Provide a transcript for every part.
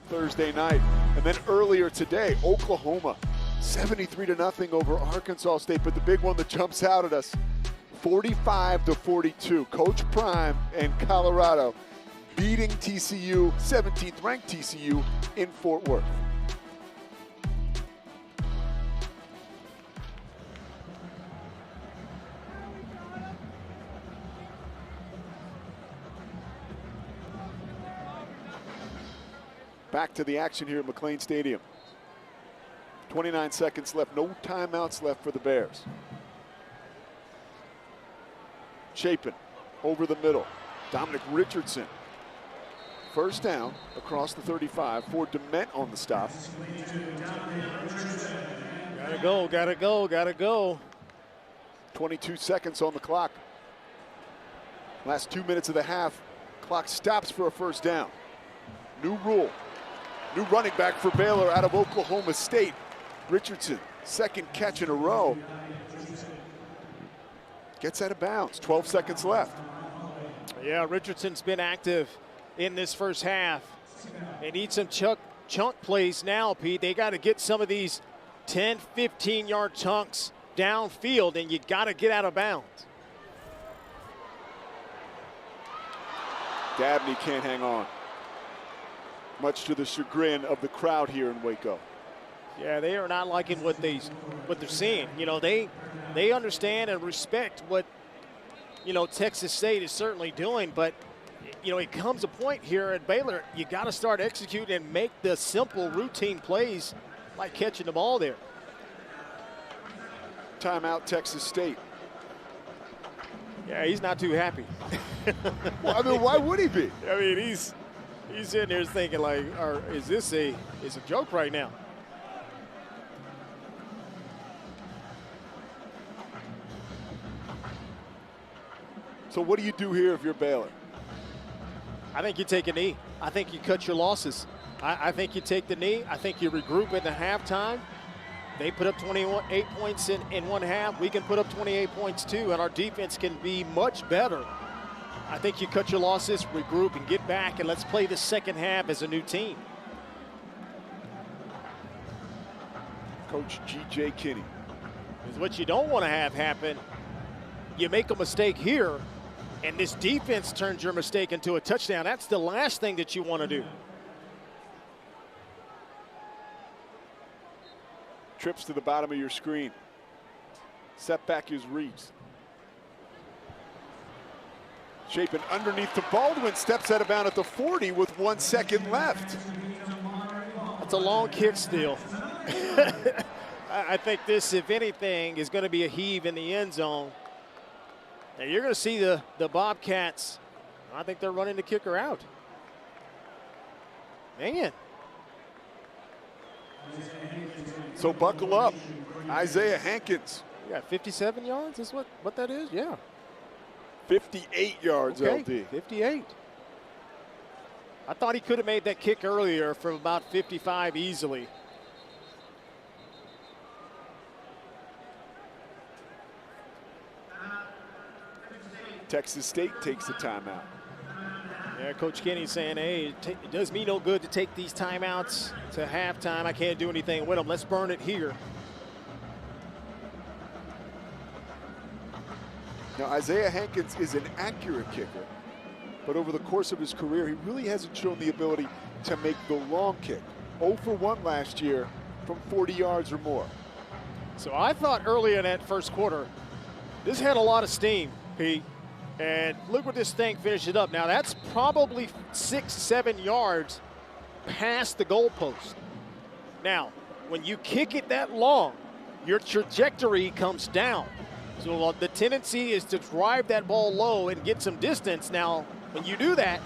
Thursday night. And then earlier today, Oklahoma, 73-0 over Arkansas State. But the big one that jumps out at us, 45-42. Coach Prime and Colorado beating TCU, 17th ranked TCU in Fort Worth. Back to the action here at McLean Stadium. 29 seconds left, no timeouts left for the Bears. Chapin over the middle. Dominic Richardson. First down across the 35 for Dement on the stop. Gotta go, gotta go, gotta go. 22 seconds on the clock. Last 2 minutes of the half. Clock stops for a first down. New rule. New running back for Baylor out of Oklahoma State. Richardson, second catch in a row. Gets out of bounds, 12 seconds left. Yeah, Richardson's been active in this first half. They need some chunk plays now, Pete. They got to get some of these 10, 15-yard chunks downfield, and you got to get out of bounds. Dabney can't hang on, much to the chagrin of the crowd here in Waco. Yeah, they are not liking what they're seeing. You know, they understand and respect what, you know, Texas State is certainly doing, but you know, it comes a point here at Baylor, you got to start executing and make the simple routine plays like catching the ball there. Timeout, Texas State. Yeah, he's not too happy. Well, I mean, why would he be? I mean, he's sitting there thinking like, is this a joke right now? So what do you do here if you're Baylor? I think you take a knee. I think you cut your losses. I think you take the knee. I think you regroup at the halftime. They put up 28 points in one half. We can put up 28 points too, and our defense can be much better. I think you cut your losses, regroup, and get back, and let's play the second half as a new team. Coach G.J. Kinney. Because what you don't want to have happen, you make a mistake here, and this defense turns your mistake into a touchdown. That's the last thing that you want to do. Trips to the bottom of your screen. Setback is Reeves. Chapin underneath to Baldwin, steps out of bounds at the 40 with 1 second left. That's a long kick still. I think this, if anything, is going to be a heave in the end zone. And you're going to see the Bobcats, I think they're running the kicker out. Man. So buckle up, Isaiah Hankins. You got 57 yards is what that is? Yeah. 58 yards, okay, LD. 58. I thought he could have made that kick earlier from about 55 easily. Texas State takes a timeout. Yeah, Coach Kenny's saying, hey, it does me no good to take these timeouts to halftime. I can't do anything with them. Let's burn it here. Now, Isaiah Hankins is an accurate kicker, but over the course of his career, he really hasn't shown the ability to make the long kick. 0 for 1 last year from 40 yards or more. So I thought early in that first quarter, this had a lot of steam, Pete. And look what this thing finished it up. Now that's probably 6-7 yards past the goalpost. Now, when you kick it that long, your trajectory comes down. So the tendency is to drive that ball low and get some distance. Now, when you do that,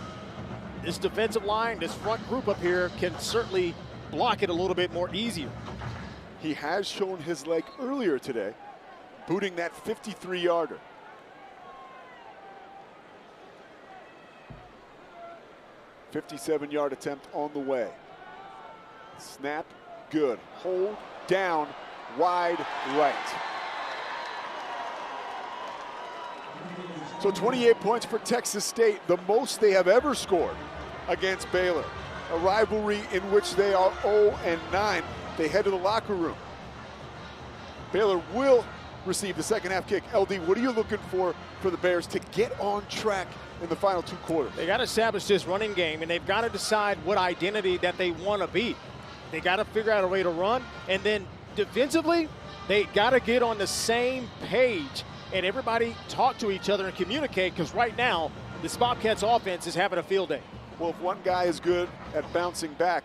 this defensive line, this front group up here can certainly block it a little bit more easier. He has shown his leg earlier today, booting that 53-yarder. A 57-yard attempt on the way. Snap, good. Hold, down, wide right. So 28 points for Texas State, the most they have ever scored against Baylor. a rivalry in which they are 0-9. They head to the locker room. Baylor will receive the second half kick. LD, what are you looking for the Bears to get on track in the final 2 quarters? They got to establish this running game, and they've got to decide what identity that they want to be. They got to figure out a way to run, and then defensively, they got to get on the same page and everybody talk to each other and communicate, because right now, this Bobcats offense is having a field day. Well, if one guy is good at bouncing back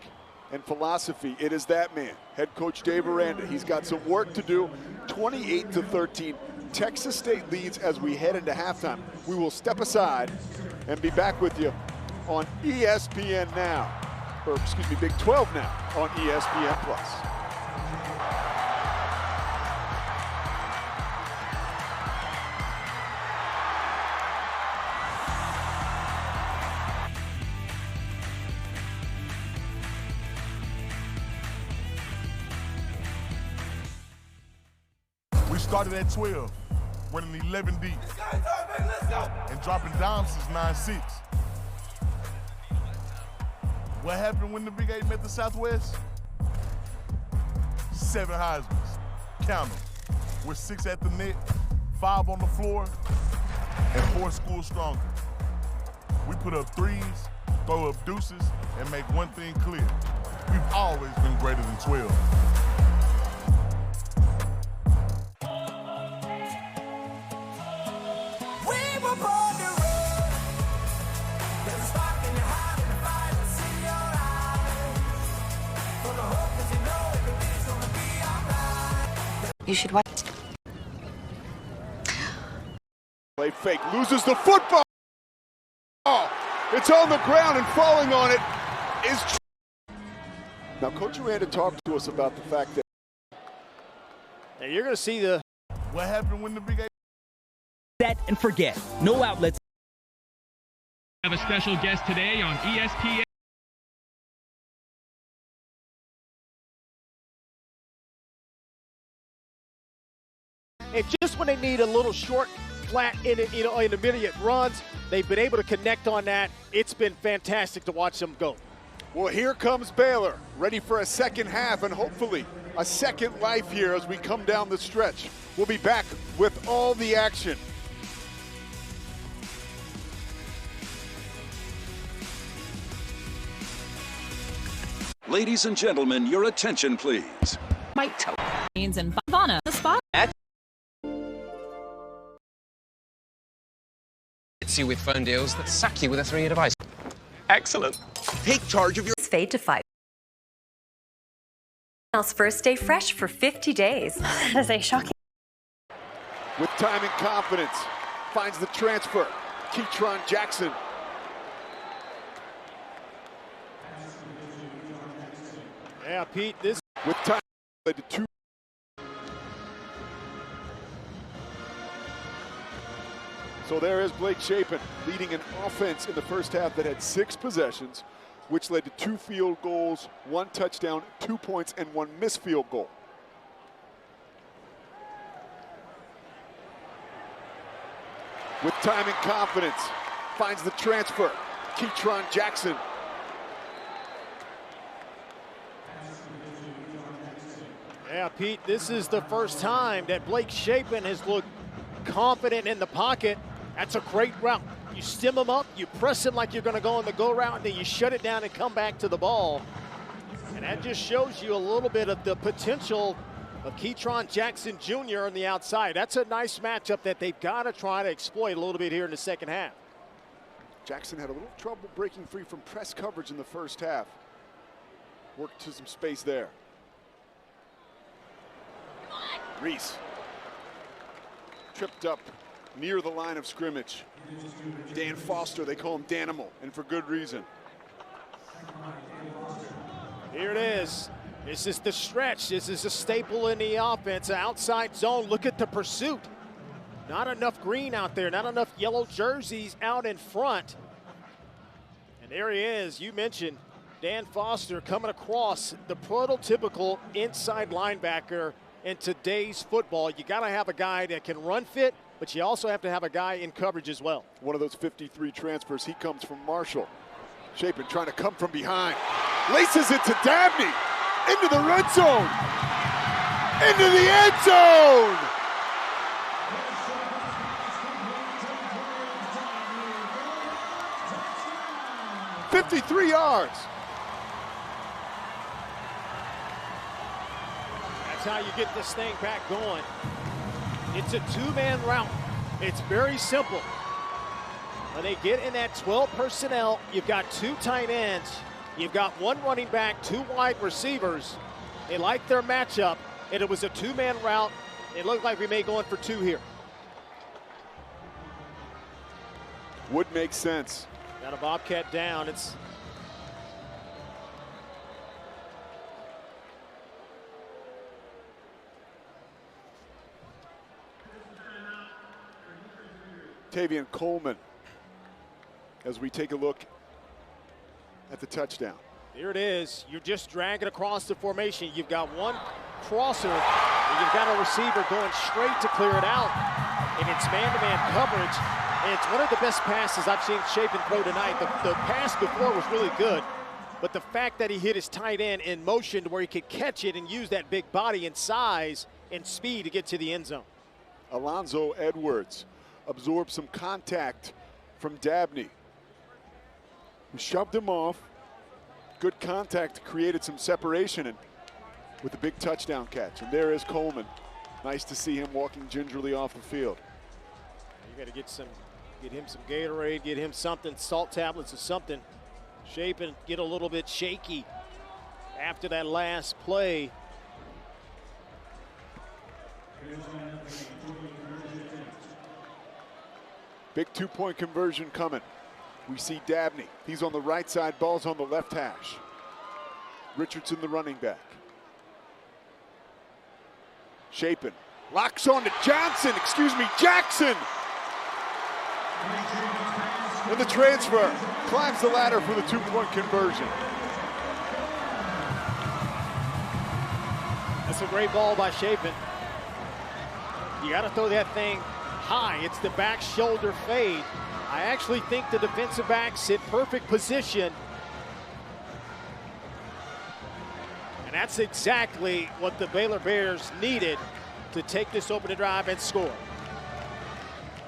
and philosophy, it is that man, head coach Dave Aranda. He's got some work to do. 28-13, Texas State leads as we head into halftime. We will step aside and be back with you on ESPN now, or excuse me, Big 12 now on ESPN Plus. Started at 12, running 11 deep, and dropping dimes since 9-6. What happened when the Big 8 met the Southwest? 7 Heismans, count them, with 6 at the net, 5 on the floor, and 4 schools stronger. We put up threes, throw up deuces, and make one thing clear. We've always been greater than 12. You should watch. Play fake, loses the football. Oh, it's on the ground, and falling on it is. Now, Coach Aranda talked to us about the fact that. Now you're going to see the. What happened when the Big 8? Set and forget. No outlets. We have a special guest today on ESPN. And just when they need a little short, flat, intermediate runs, they've been able to connect on that. It's been fantastic to watch them go. Well, here comes Baylor, ready for a second half and hopefully a second life here as we come down the stretch. We'll be back with all the action. Ladies and gentlemen, your attention, please. Mike Tones and Vanna, the spot. Hits you with phone deals that sack you with a 3-year device. Excellent. Take charge of your Fade to 5. Else first stay fresh for 50 days. That is a shocking. With time and confidence, finds the transfer. Keytron Jackson. Yeah, Pete, this. With time, led to 2. So there is Blake Shapen leading an offense in the first half that had 6 possessions, which led to 2 field goals, 1 touchdown, 2 points, and 1 missed field goal. With time and confidence, finds the transfer. Keytron Jackson. Yeah, Pete, this is the first time that Blake Shapen has looked confident in the pocket. That's a great route. You stem him up, you press him like you're going to go on the go route, and then you shut it down and come back to the ball. And that just shows you a little bit of the potential of Keytron Jackson Jr. on the outside. That's a nice matchup that they've got to try to exploit a little bit here in the second half. Jackson had a little trouble breaking free from press coverage in the first half. Worked to some space there. Reese tripped up near the line of scrimmage. Dan Foster, they call him Danimal, and for good reason. Here it is. This is the stretch. This is a staple in the offense. Outside zone. Look at the pursuit. Not enough green out there. Not enough yellow jerseys out in front. And there he is. You mentioned Dan Foster coming across, the prototypical inside linebacker in today's football. You got to have a guy that can run fit, but you also have to have a guy in coverage as well. One of those 53 transfers. He comes from Marshall. Shapen trying to come from behind. Laces it to Dabney. Into the red zone. Into the end zone. "53 yards. That's how you get this thing back going. It's a two-man route. It's very simple. When they get in that 12 personnel, you've got two tight ends. You've got one running back, two wide receivers. They like their matchup, and it was a two-man route. It looked like we may go in for two here. Would make sense. Got a Bobcat down. It's Tavian Coleman as we take a look at the touchdown. Here it is. You're just dragging across the formation. You've got one crosser, and you've got a receiver going straight to clear it out. And it's man-to-man coverage. And it's one of the best passes I've seen Chapin throw tonight. The pass before was really good, but the fact that he hit his tight end in motion to where he could catch it and use that big body and size and speed to get to the end zone. Alonzo Edwards absorbed some contact from Dabney, who shoved him off. Good contact, created some separation, and with a big touchdown catch. And there is Coleman. Nice to see him walking gingerly off the field. You got to get him some Gatorade, get him something, salt tablets or something. Chapin get a little bit shaky after that last play. Big two-point conversion coming. We see Dabney. He's on the right side, ball's on the left hash. Richardson, the running back. Chapin locks on to Jackson. And the transfer climbs the ladder for the two-point conversion. That's a great ball by Chapin. You got to throw that thing high. It's the back shoulder fade. I actually think the defensive backs in perfect position. And that's exactly what the Baylor Bears needed to take this opening drive and score.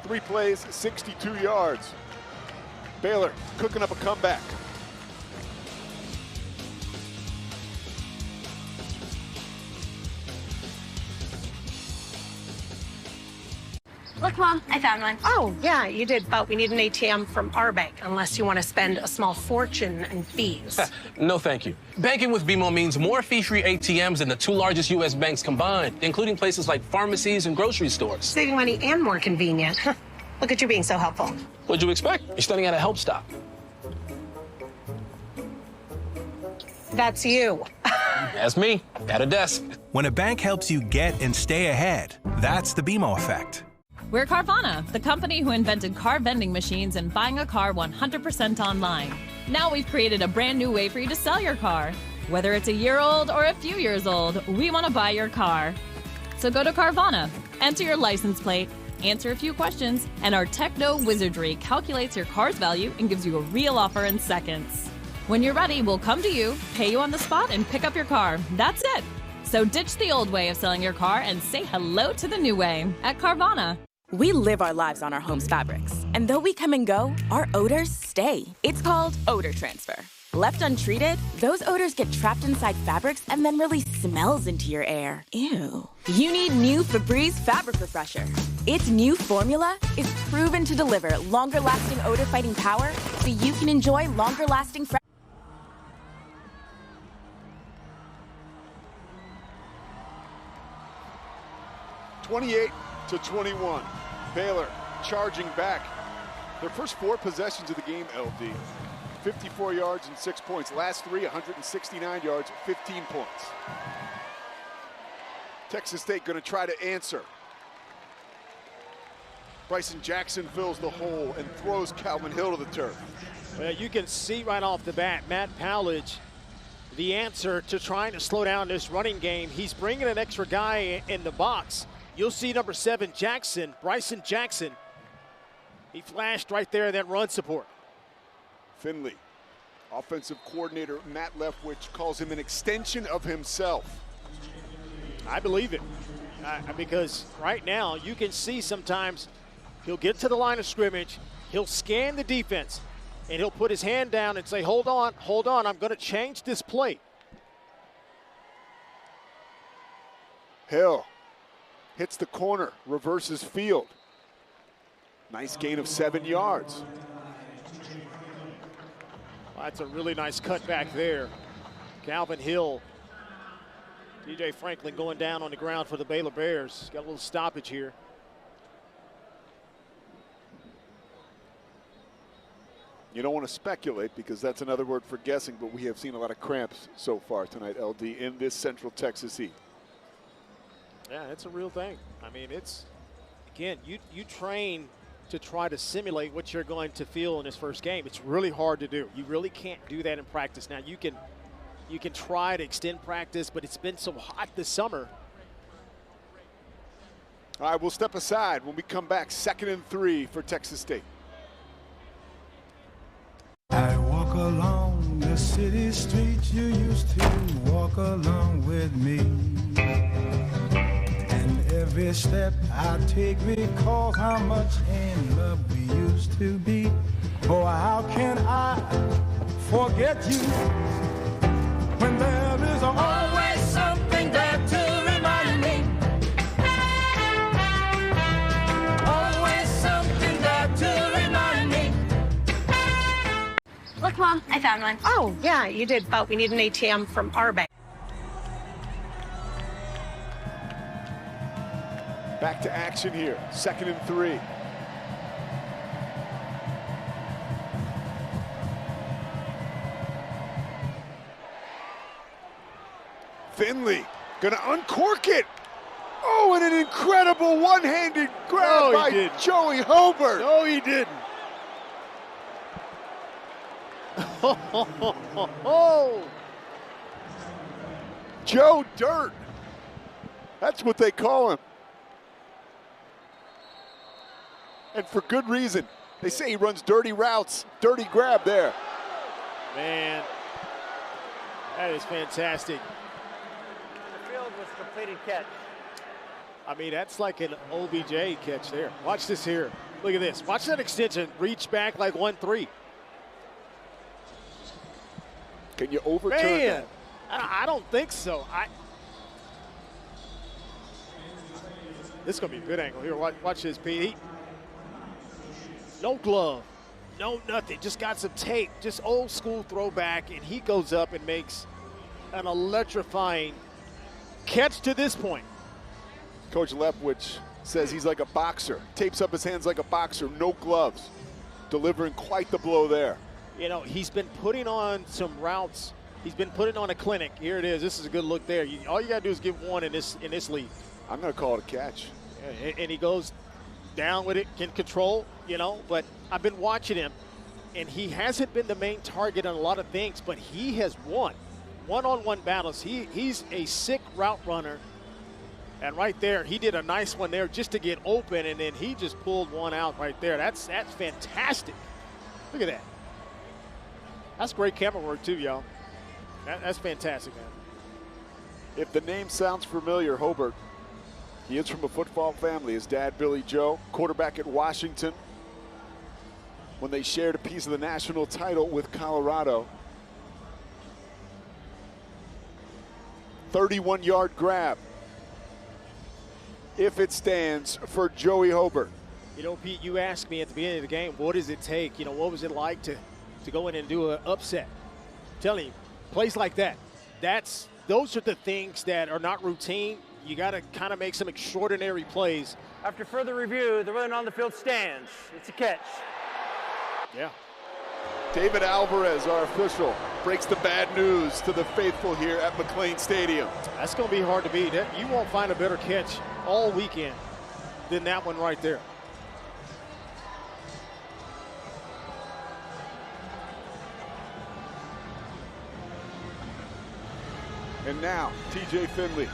3 plays, 62 yards. Baylor cooking up a comeback. Look, Mom, I found one. Oh, yeah, you did, but we need an ATM from our bank, unless you want to spend a small fortune in fees. No, thank you. Banking with BMO means more fee-free ATMs than the 2 largest U.S. banks combined, including places like pharmacies and grocery stores. Saving money and more convenient. Look at you being so helpful. What'd you expect? You're standing at a help stop. That's you. That's me, at a desk. When a bank helps you get and stay ahead, that's the BMO effect. We're Carvana, the company who invented car vending machines and buying a car 100% online. Now we've created a brand new way for you to sell your car. Whether it's a year old or a few years old, we want to buy your car. So go to Carvana, enter your license plate, answer a few questions, and our techno wizardry calculates your car's value and gives you a real offer in seconds. When you're ready, we'll come to you, pay you on the spot, and pick up your car. That's it. So ditch the old way of selling your car and say hello to the new way at Carvana. We live our lives on our home's fabrics. And though we come and go, our odors stay. It's called odor transfer. Left untreated, those odors get trapped inside fabrics and then release smells into your air. Ew. You need new Febreze Fabric Refresher. Its new formula is proven to deliver longer-lasting odor-fighting power so you can enjoy longer-lasting 28-21. Baylor charging back. Their first 4 possessions of the game, LD. 54 yards and 6 points. Last 3, 169 yards, 15 points. Texas State going to try to answer. Bryson Jackson fills the hole and throws Calvin Hill to the turf. Well, you can see right off the bat, Matt Powledge, the answer to trying to slow down this running game. He's bringing an extra guy in the box. You'll see number 7, Jackson, Bryson Jackson. He flashed right there in that run support. Finley Offensive coordinator Matt Leftwich calls him an extension of himself. I believe it. Because right now you can see sometimes he'll get to the line of scrimmage, he'll scan the defense, and he'll put his hand down and say, hold on, I'm going to change this play. Hill hits the corner, reverses field. Nice gain of 7 yards. That's a really nice cut back there. Calvin Hill. DJ Franklin going down on the ground for the Baylor Bears. Got a little stoppage here. You don't want to speculate because that's another word for guessing, but we have seen a lot of cramps so far tonight, LD, in this Central Texas heat. Yeah, it's a real thing. I mean, it's, again, you train to try to simulate what you're going to feel in this first game. It's really hard to do. You really can't do that in practice. Now, you can try to extend practice, but it's been so hot this summer. All right, we'll step aside when we come back. 2nd and 3 for Texas State. I walk along the city streets you used to walk along with me. And every step I take recalls how much in love we used to be. Oh, how can I forget you when there is always something there to remind me? Always something there to remind me. Look, Mom, I found one. Oh, yeah, you did, but we need an ATM from our bank. Back to action here. 2nd and 3. Finley gonna uncork it. Oh, and an incredible one-handed grab by Joey Hobart. No, he didn't. Joe Dirt. That's what they call him. And for good reason. They say he runs dirty routes. Dirty grab there. Man, that is fantastic. The field was completed catch. I mean, that's like an OBJ catch there. Watch this here. Look at this. Watch that extension. Reach back like 1-3. Can you overturn that? I don't think so. This is going to be a good angle here. Watch this, Pete. No glove. No nothing. Just got some tape. Just old school throwback. And he goes up and makes an electrifying catch to this point. Coach Leftwich says he's like a boxer. Tapes up his hands like a boxer. No gloves. Delivering quite the blow there. You know, he's been putting on some routes. He's been putting on a clinic. Here it is. This is a good look there. All you got to do is give one in this league. I'm going to call it a catch. And he goes down with it, can control, you know. But I've been watching him, and he hasn't been the main target on a lot of things, but he has won one-on-one battles. He's a sick route runner. And right there, he did a nice one there just to get open, and then he just pulled one out right there. That's fantastic. Look at that. That's great camera work too, y'all. That's fantastic, man. If the name sounds familiar, Hobart, he is from a football family. His dad, Billy Joe, quarterback at Washington when they shared a piece of the national title with Colorado. 31-yard grab. If it stands for Joey Hobart. You know, Pete, you asked me at the beginning of the game, what does it take? You know, what was it like to go in and do an upset? I'm telling you, plays like that, those are the things that are not routine. You got to kind of make some extraordinary plays. After further review, the run on the field stands. It's a catch. Yeah. David Alvarez, our official, breaks the bad news to the faithful here at McLean Stadium. That's going to be hard to beat. You won't find a better catch all weekend than that one right there. And now, TJ Finley.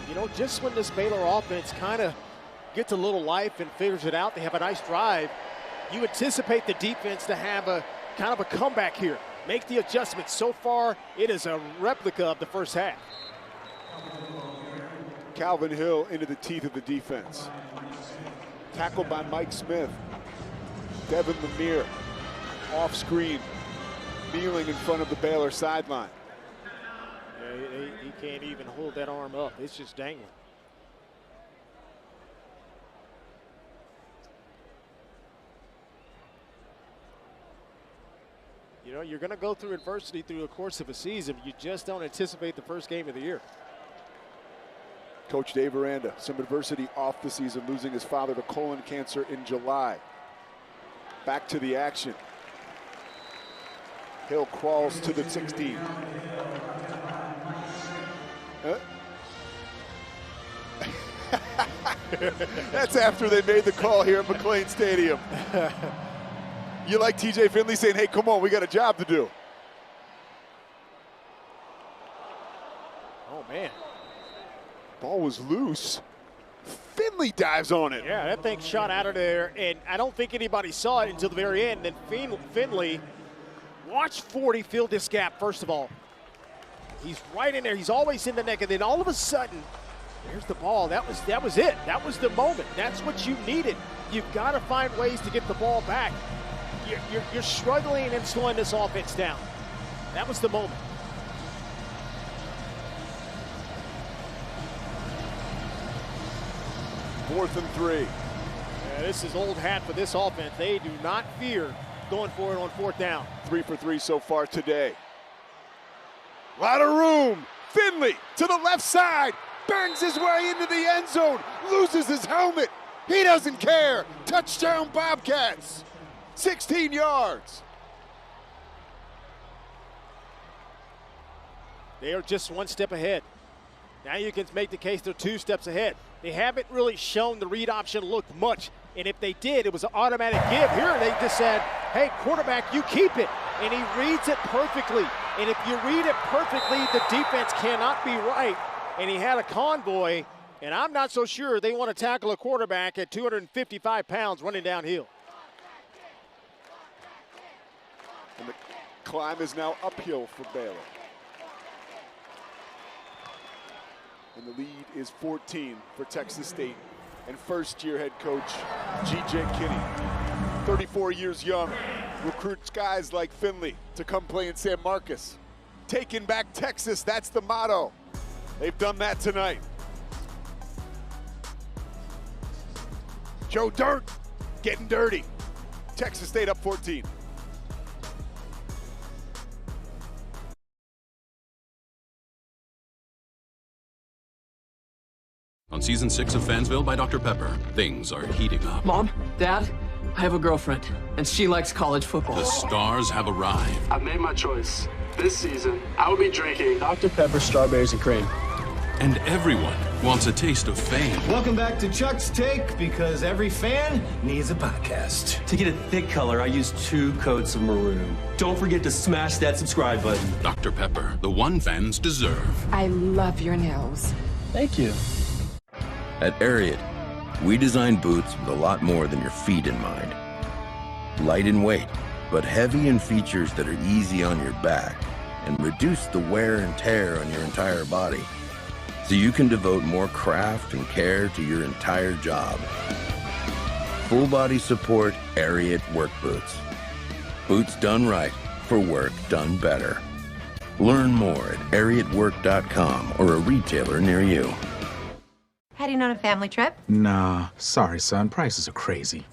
You know, just when this Baylor offense kind of gets a little life and figures it out, they have a nice drive, you anticipate the defense to have a kind of a comeback here. Make the adjustment. So far, it is a replica of the first half. Calvin Hill into the teeth of the defense. Tackled by Mike Smith. Devin Lemire off screen, kneeling in front of the Baylor sideline. Yeah, he can't even hold that arm up. It's just dangling. You know, you're going to go through adversity through the course of a season. You just don't anticipate the first game of the year. Coach Dave Aranda, some adversity off the season, losing his father to colon cancer in July. Back to the action. Hill crawls to the 16. That's after they made the call here at McLean Stadium. You like TJ Finley saying, hey, come on, we got a job to do. Oh, man. Ball was loose. Finley dives on it. Yeah, that thing shot out of there, and I don't think anybody saw it until the very end. Then Finley, watch 40 fill this gap, first of all. He's right in there. He's always in the neck, and then all of a sudden, there's the ball. That was it. That was the moment. That's what you needed. You've got to find ways to get the ball back. You're struggling and slowing this offense down. That was the moment. Fourth and 3. Yeah, this is old hat for this offense. They do not fear going for it on fourth down. 3 for 3 so far today. A lot of room. Finley to the left side. Bangs his way into the end zone. Loses his helmet. He doesn't care. Touchdown Bobcats. 16 yards. They are just one step ahead. Now you can make the case they're 2 steps ahead. They haven't really shown the read option look much. And if they did, it was an automatic give. Here they just said, hey, quarterback, you keep it. And he reads it perfectly. And if you read it perfectly, the defense cannot be right. And he had a convoy, and I'm not so sure they want to tackle a quarterback at 255 pounds running downhill. And the climb is now uphill for Baylor. And the lead is 14 for Texas State and first-year head coach G.J. Kinney. 34 years young, recruits guys like Finley to come play in San Marcos. Taking back Texas, that's the motto. They've done that tonight. Joe Dirt getting dirty. Texas State up 14. On season 6 of Fansville by Dr. Pepper, things are heating up. Mom, Dad, I have a girlfriend, and she likes college football. The stars have arrived. I've made my choice. This season, I will be drinking Dr. Pepper strawberries and cream. And everyone wants a taste of fame. Welcome back to Chuck's Take, because every fan needs a podcast. To get a thick color, I use 2 coats of maroon. Don't forget to smash that subscribe button. Dr. Pepper, the one fans deserve. I love your nails. Thank you. At Ariat, we design boots with a lot more than your feet in mind. Light in weight, but heavy in features that are easy on your back and reduce the wear and tear on your entire body, so you can devote more craft and care to your entire job. Full body support Ariat work boots. Boots done right for work done better. Learn more at ariatwork.com or a retailer near you. Heading on a family trip? Nah, sorry, son. Prices are crazy.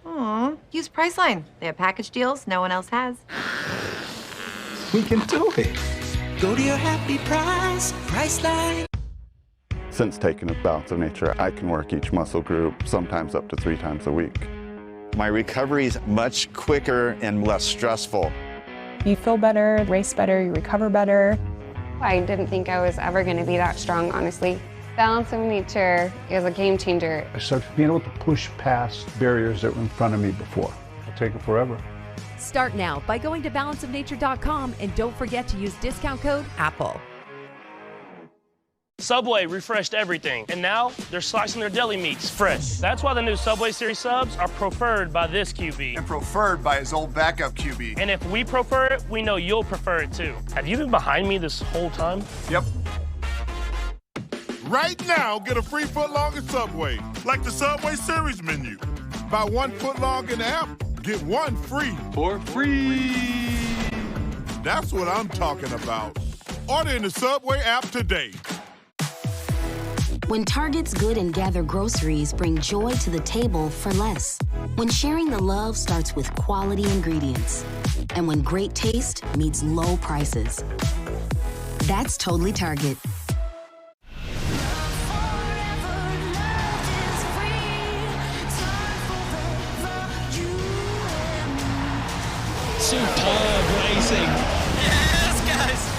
Aw, use Priceline. They have package deals no one else has. We can do it. Go to your happy price, Priceline. Since taking a Balance of Nature, I can work each muscle group, sometimes up to 3 times a week. My recovery is much quicker and less stressful. You feel better, race better, you recover better. I didn't think I was ever going to be that strong, honestly. Balance of Nature is a game changer. I started being able to push past barriers that were in front of me before. It'll take it forever. Start now by going to balanceofnature.com and don't forget to use discount code APPLE. Subway refreshed everything, and now they're slicing their deli meats fresh. That's why the new Subway Series subs are preferred by this QB. And preferred by his old backup QB. And if we prefer it, we know you'll prefer it too. Have you been behind me this whole time? Yep. Right now, get a free footlong at Subway, like the Subway Series menu. Buy 1 footlong in the app, get 1 free. For free. That's what I'm talking about. Order in the Subway app today. When Target's Good and Gather groceries bring joy to the table for less. When sharing the love starts with quality ingredients. And when great taste meets low prices. That's totally Target. Superb racing. Yes, guys.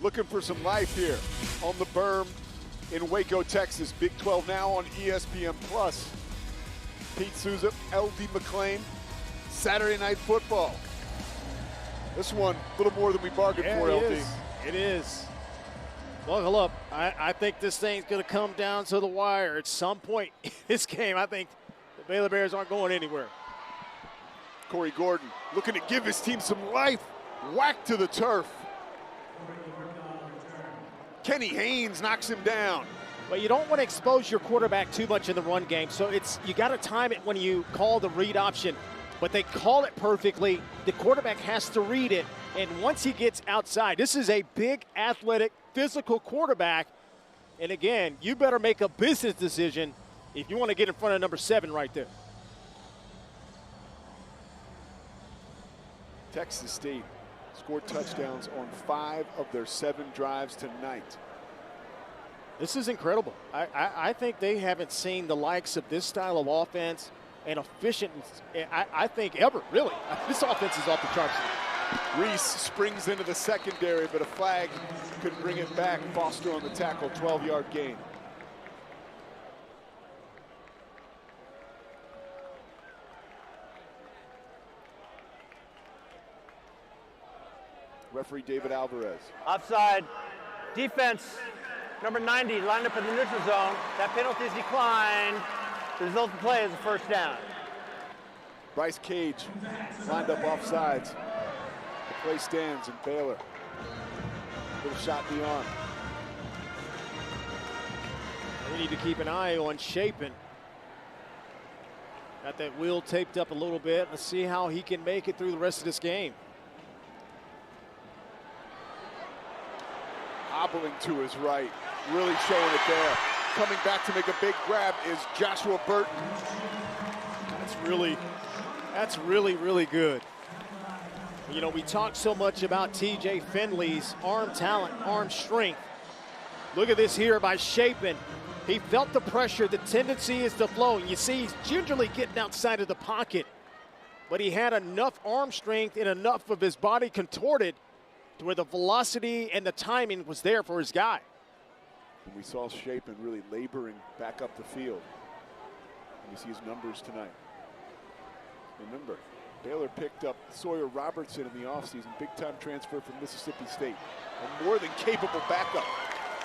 Looking for some life here on the berm in Waco, Texas. Big 12 now on ESPN+. Pete Souza, LD McClain, Saturday Night Football. This one, a little more than we bargained for, LD. It is. Buckle up. I think this thing's going to come down to the wire at some point in this game. I think the Baylor Bears aren't going anywhere. Corey Gordon looking to give his team some life. Whack to the turf. Kenny Haynes knocks him down. But you don't want to expose your quarterback too much in the run game, so you got to time it when you call the read option. But they call it perfectly. The quarterback has to read it, and once he gets outside, this is a big, athletic, physical quarterback. And again, you better make a business decision if you want to get in front of number 7 right there. Texas State scored touchdowns on 5 of their 7 drives tonight. This is incredible. I think they haven't seen the likes of this style of offense and efficient, I think, ever, really. This offense is off the charts. Reese springs into the secondary, but a flag could bring it back. Foster on the tackle, 12-yard gain. Referee David Alvarez. Offside. Defense, number 90, lined up in the neutral zone. That penalty is declined. The result of the play is a first down. Bryce Cage lined up offsides. The play stands in Baylor. Little shot in the arm. We need to keep an eye on Chapin. Got that wheel taped up a little bit. Let's see how he can make it through the rest of this game. Hobbling to his right, really showing it there. Coming back to make a big grab is Joshua Burton. That's really good. You know, we talk so much about TJ Finley's arm talent, arm strength. Look at this here by Chapin. He felt the pressure. The tendency is to flow. And you see he's gingerly getting outside of the pocket. But he had enough arm strength and enough of his body contorted to where the velocity and the timing was there for his guy. And we saw Chapin really laboring back up the field. And you see his numbers tonight. Remember, Baylor picked up Sawyer Robertson in the offseason, big-time transfer from Mississippi State. A more than capable backup.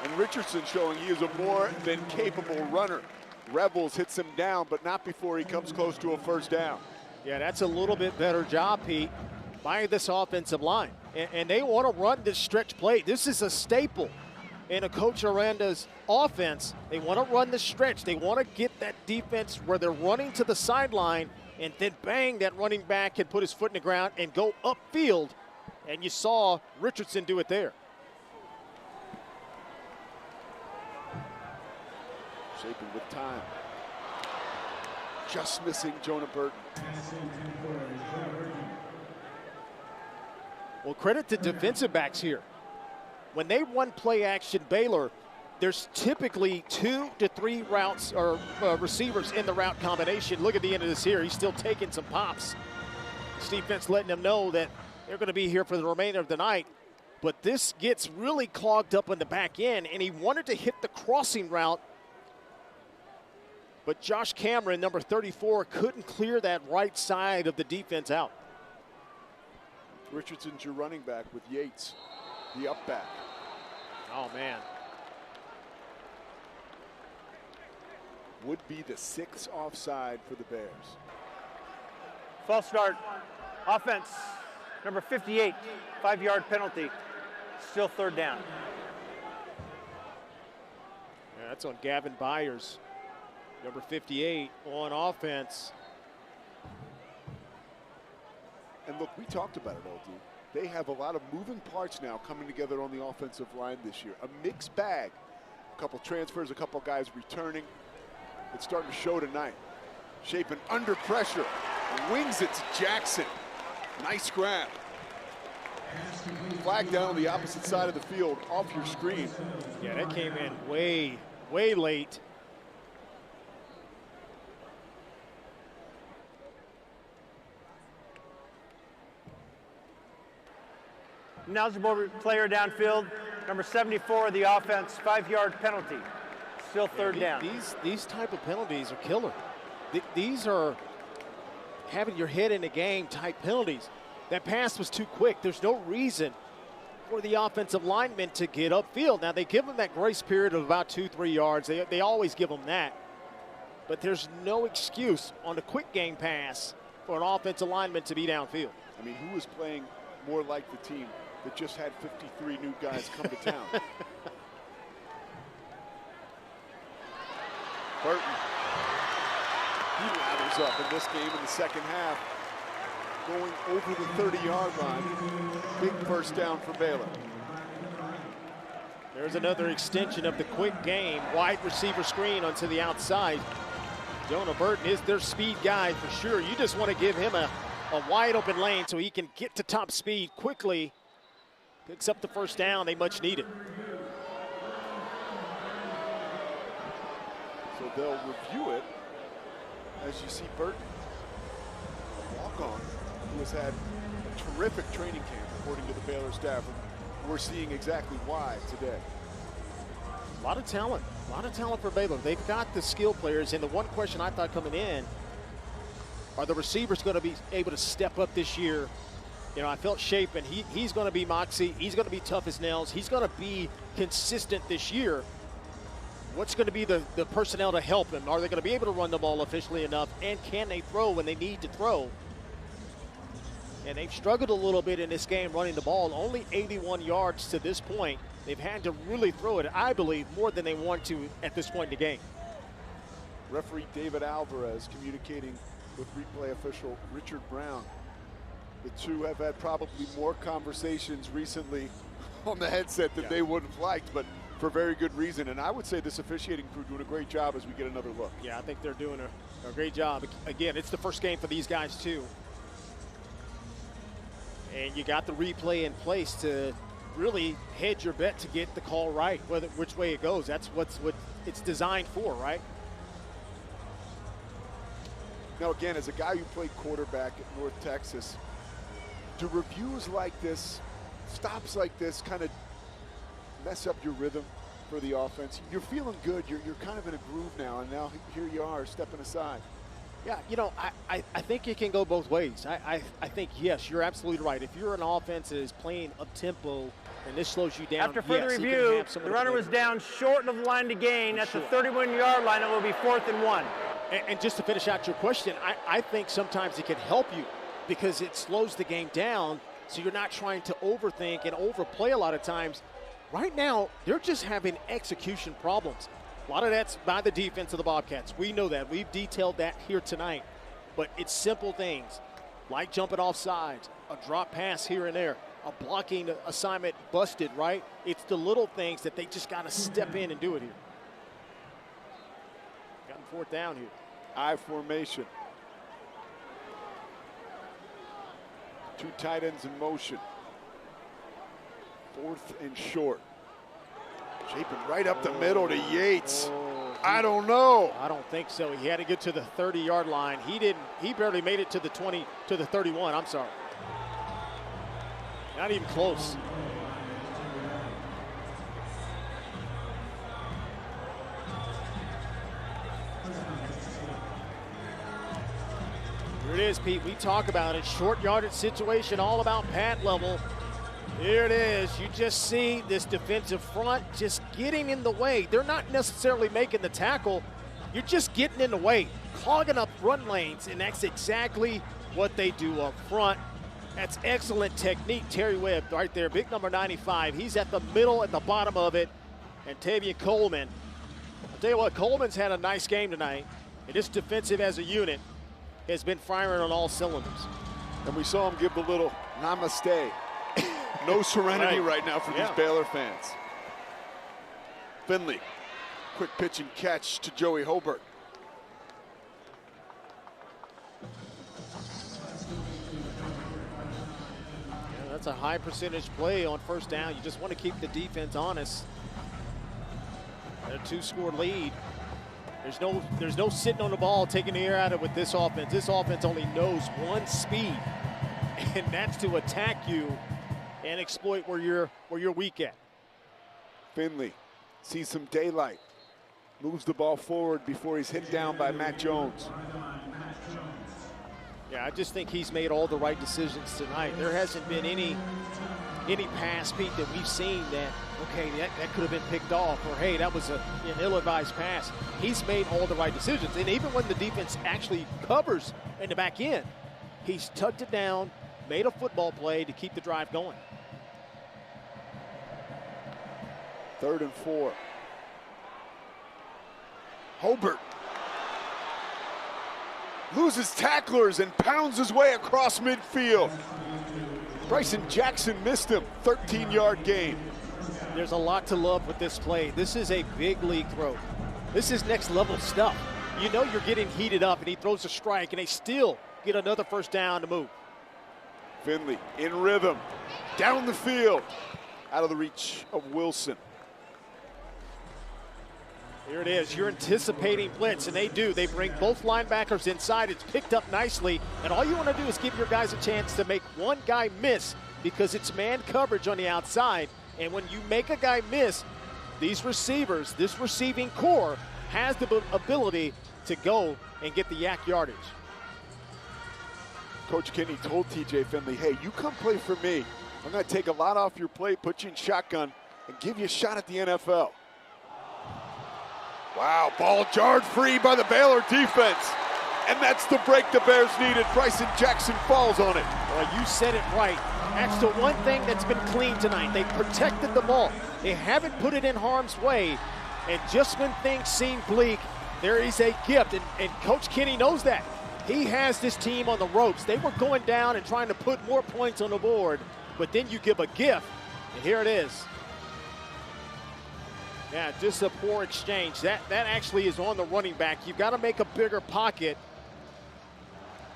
And Richardson showing he is a more than capable runner. Rebels hits him down, but not before he comes close to a first down. Yeah, that's a little bit better job, Pete, by this offensive line. And they want to run this stretch play. This is a staple in a Coach Aranda's offense. They want to run the stretch. They want to get that defense where they're running to the sideline, and then bang, that running back can put his foot in the ground and go upfield. And you saw Richardson do it there. Chapin with time. Just missing Jonah Burton. Well, credit to defensive backs here. When they run play action Baylor, there's typically 2 to 3 routes or receivers in the route combination. Look at the end of this here. He's still taking some pops. This defense letting them know that they're going to be here for the remainder of the night. But this gets really clogged up in the back end, and he wanted to hit the crossing route. But Josh Cameron, number 34, couldn't clear that right side of the defense out. Richardson's your running back with Yates, the up back. Oh, man. Would be the 6th offside for the Bears. False start. Offense, number 58, 5-yard penalty. Still 3rd down. Yeah, that's on Gavin Byers, number 58 on offense. And look, we talked about it, LD. They have a lot of moving parts now coming together on the offensive line this year. A mixed bag. A couple transfers, a couple guys returning. It's starting to show tonight. Shapen under pressure. Wings it to Jackson. Nice grab. Flag down on the opposite side of the field off your screen. Yeah, that came in way, way late. Knowledgeable player downfield, number 74 of the offense, 5-yard penalty. Still 3rd down. These type of penalties are killer. These are having your head in the game type penalties. That pass was too quick. There's no reason for the offensive linemen to get upfield. Now, they give them that grace period of about 2-3 yards. They always give them that. But there's no excuse on the quick game pass for an offensive lineman to be downfield. I mean, who was playing more like the team that just had 53 new guys come to town? Burton. He lathers up in this game in the second half, going over the 30-yard line. Big first down for Baylor. There's another extension of the quick game. Wide receiver screen onto the outside. Jonah Burton is their speed guy for sure. You just want to give him a wide open lane so he can get to top speed quickly. Picks up the first down. They much need it. So they'll review it as you see Burton, a walk-on, who has had a terrific training camp, according to the Baylor staff. And we're seeing exactly why today. A lot of talent for Baylor. They've got the skill players, and the one question I thought coming in, are the receivers going to be able to step up this year? You know, I felt Shapen, he's going to be moxie, he's going to be tough as nails, he's going to be consistent this year. What's going to be the personnel to help him? Are they going to be able to run the ball efficiently enough, and can they throw when they need to throw? And they've struggled a little bit in this game running the ball, only 81 yards to this point. They've had to really throw it, I believe, more than they want to at this point in the game. Referee David Alvarez communicating with replay official Richard Brown. The two have had probably more conversations recently on the headset than they would have liked, but for very good reason. And I would say this officiating crew doing a great job as we get another look. Yeah, I think they're doing a great job. Again, it's the first game for these guys too. And you got the replay in place to really hedge your bet to get the call right, which way it goes. That's what it's designed for, right? Now, again, as a guy who played quarterback at North Texas, do reviews like this, stops like this, kind of mess up your rhythm for the offense? You're feeling good. You're kind of in a groove now, and now here you are stepping aside. Yeah, you know, I think it can go both ways. I think, yes, you're absolutely right. If you're an offense that is playing up-tempo and this slows you down, after further review, the runner was down short of the line to gain. At the 31-yard line, it will be 4th and 1. And just to finish out your question, I think sometimes it can help you because it slows the game down so you're not trying to overthink and overplay a lot of times. Right now, they're just having execution problems. A lot of that's by the defense of the Bobcats. We know that. We've detailed that here tonight. But it's simple things like jumping off sides, a drop pass here and there, a blocking assignment busted, right? It's the little things that they just got to step in and do it here. Got 4th down here. I formation. 2 tight ends in motion. 4th and short. Shaping right up the middle to Yates. I don't know. I don't think so. He had to get to the 30-yard line. He barely made it to the 20, to the 31. I'm sorry. Not even close. Here it is, Pete. We talk about it. Short yardage situation, all about pad level. Here it is. You just see this defensive front just getting in the way. They're not necessarily making the tackle. You're just getting in the way, clogging up run lanes, and that's exactly what they do up front. That's excellent technique. Terry Webb right there, big number 95. He's at the middle, at the bottom of it. And Tavian Coleman. I'll tell you what, Coleman's had a nice game tonight. And this defensive as a unit has been firing on all cylinders. And we saw him give the little namaste. No serenity right now for these Baylor fans. Finley, quick pitch and catch to Joey Hobart. Yeah, that's a high percentage play on first down. You just want to keep the defense honest. A 2-score lead. There's no sitting on the ball, taking the air out of it with this offense. This offense only knows one speed, and that's to attack you and exploit where you're weak at. Finley sees some daylight, moves the ball forward before he's hit down by Matt Jones. Yeah, I just think he's made all the right decisions tonight. There hasn't been any pass, Pete, that we've seen that, okay, that could have been picked off, or hey, that was an ill-advised pass. He's made all the right decisions. And even when the defense actually covers in the back end, he's tucked it down, made a football play to keep the drive going. 3rd and 4. Hobart loses tacklers and pounds his way across midfield. Bryson Jackson missed him. 13-yard gain. There's a lot to love with this play. This is a big league throw. This is next level stuff. You know you're getting heated up, and he throws a strike, and they still get another first down to move. Finley in rhythm, down the field, out of the reach of Wilson. Here it is. You're anticipating blitz, and they do. They bring both linebackers inside. It's picked up nicely, and all you want to do is give your guys a chance to make one guy miss because it's man coverage on the outside. And when you make a guy miss, these receivers, this receiving core has the ability to go and get the yak yardage. Coach Kinney told TJ Finley, hey, you come play for me. I'm going to take a lot off your plate, put you in shotgun, and give you a shot at the NFL. Wow, ball jarred free by the Baylor defense. And that's the break the Bears needed. Bryson Jackson falls on it. Well, you said it right. That's the one thing that's been clean tonight. They protected the ball. They haven't put it in harm's way. And just when things seem bleak, there is a gift. And Coach Kinney knows that. He has this team on the ropes. They were going down and trying to put more points on the board. But then you give a gift, and here it is. Yeah, just a poor exchange. That actually is on the running back. You've got to make a bigger pocket.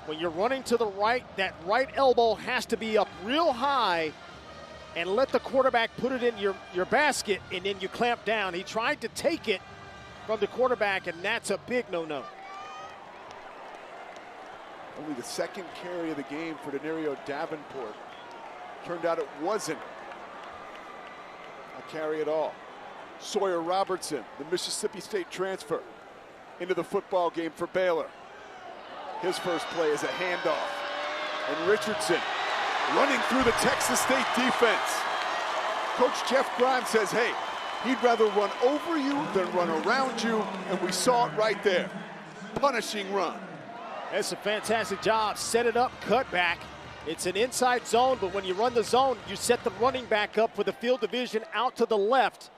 When you're running to the right, that right elbow has to be up real high and let the quarterback put it in your basket, and then you clamp down. He tried to take it from the quarterback, and that's a big no-no. Only the second carry of the game for Denario Davenport. Turned out it wasn't a carry at all. Sawyer Robertson, the Mississippi State transfer, into the football game for Baylor. His first play is a handoff. And Richardson running through the Texas State defense. Coach Jeff Grimes says, hey, he'd rather run over you than run around you, and we saw it right there. Punishing run. That's a fantastic job. Set it up, cut back. It's an inside zone, but when you run the zone, you set the running back up for the field division out to the left.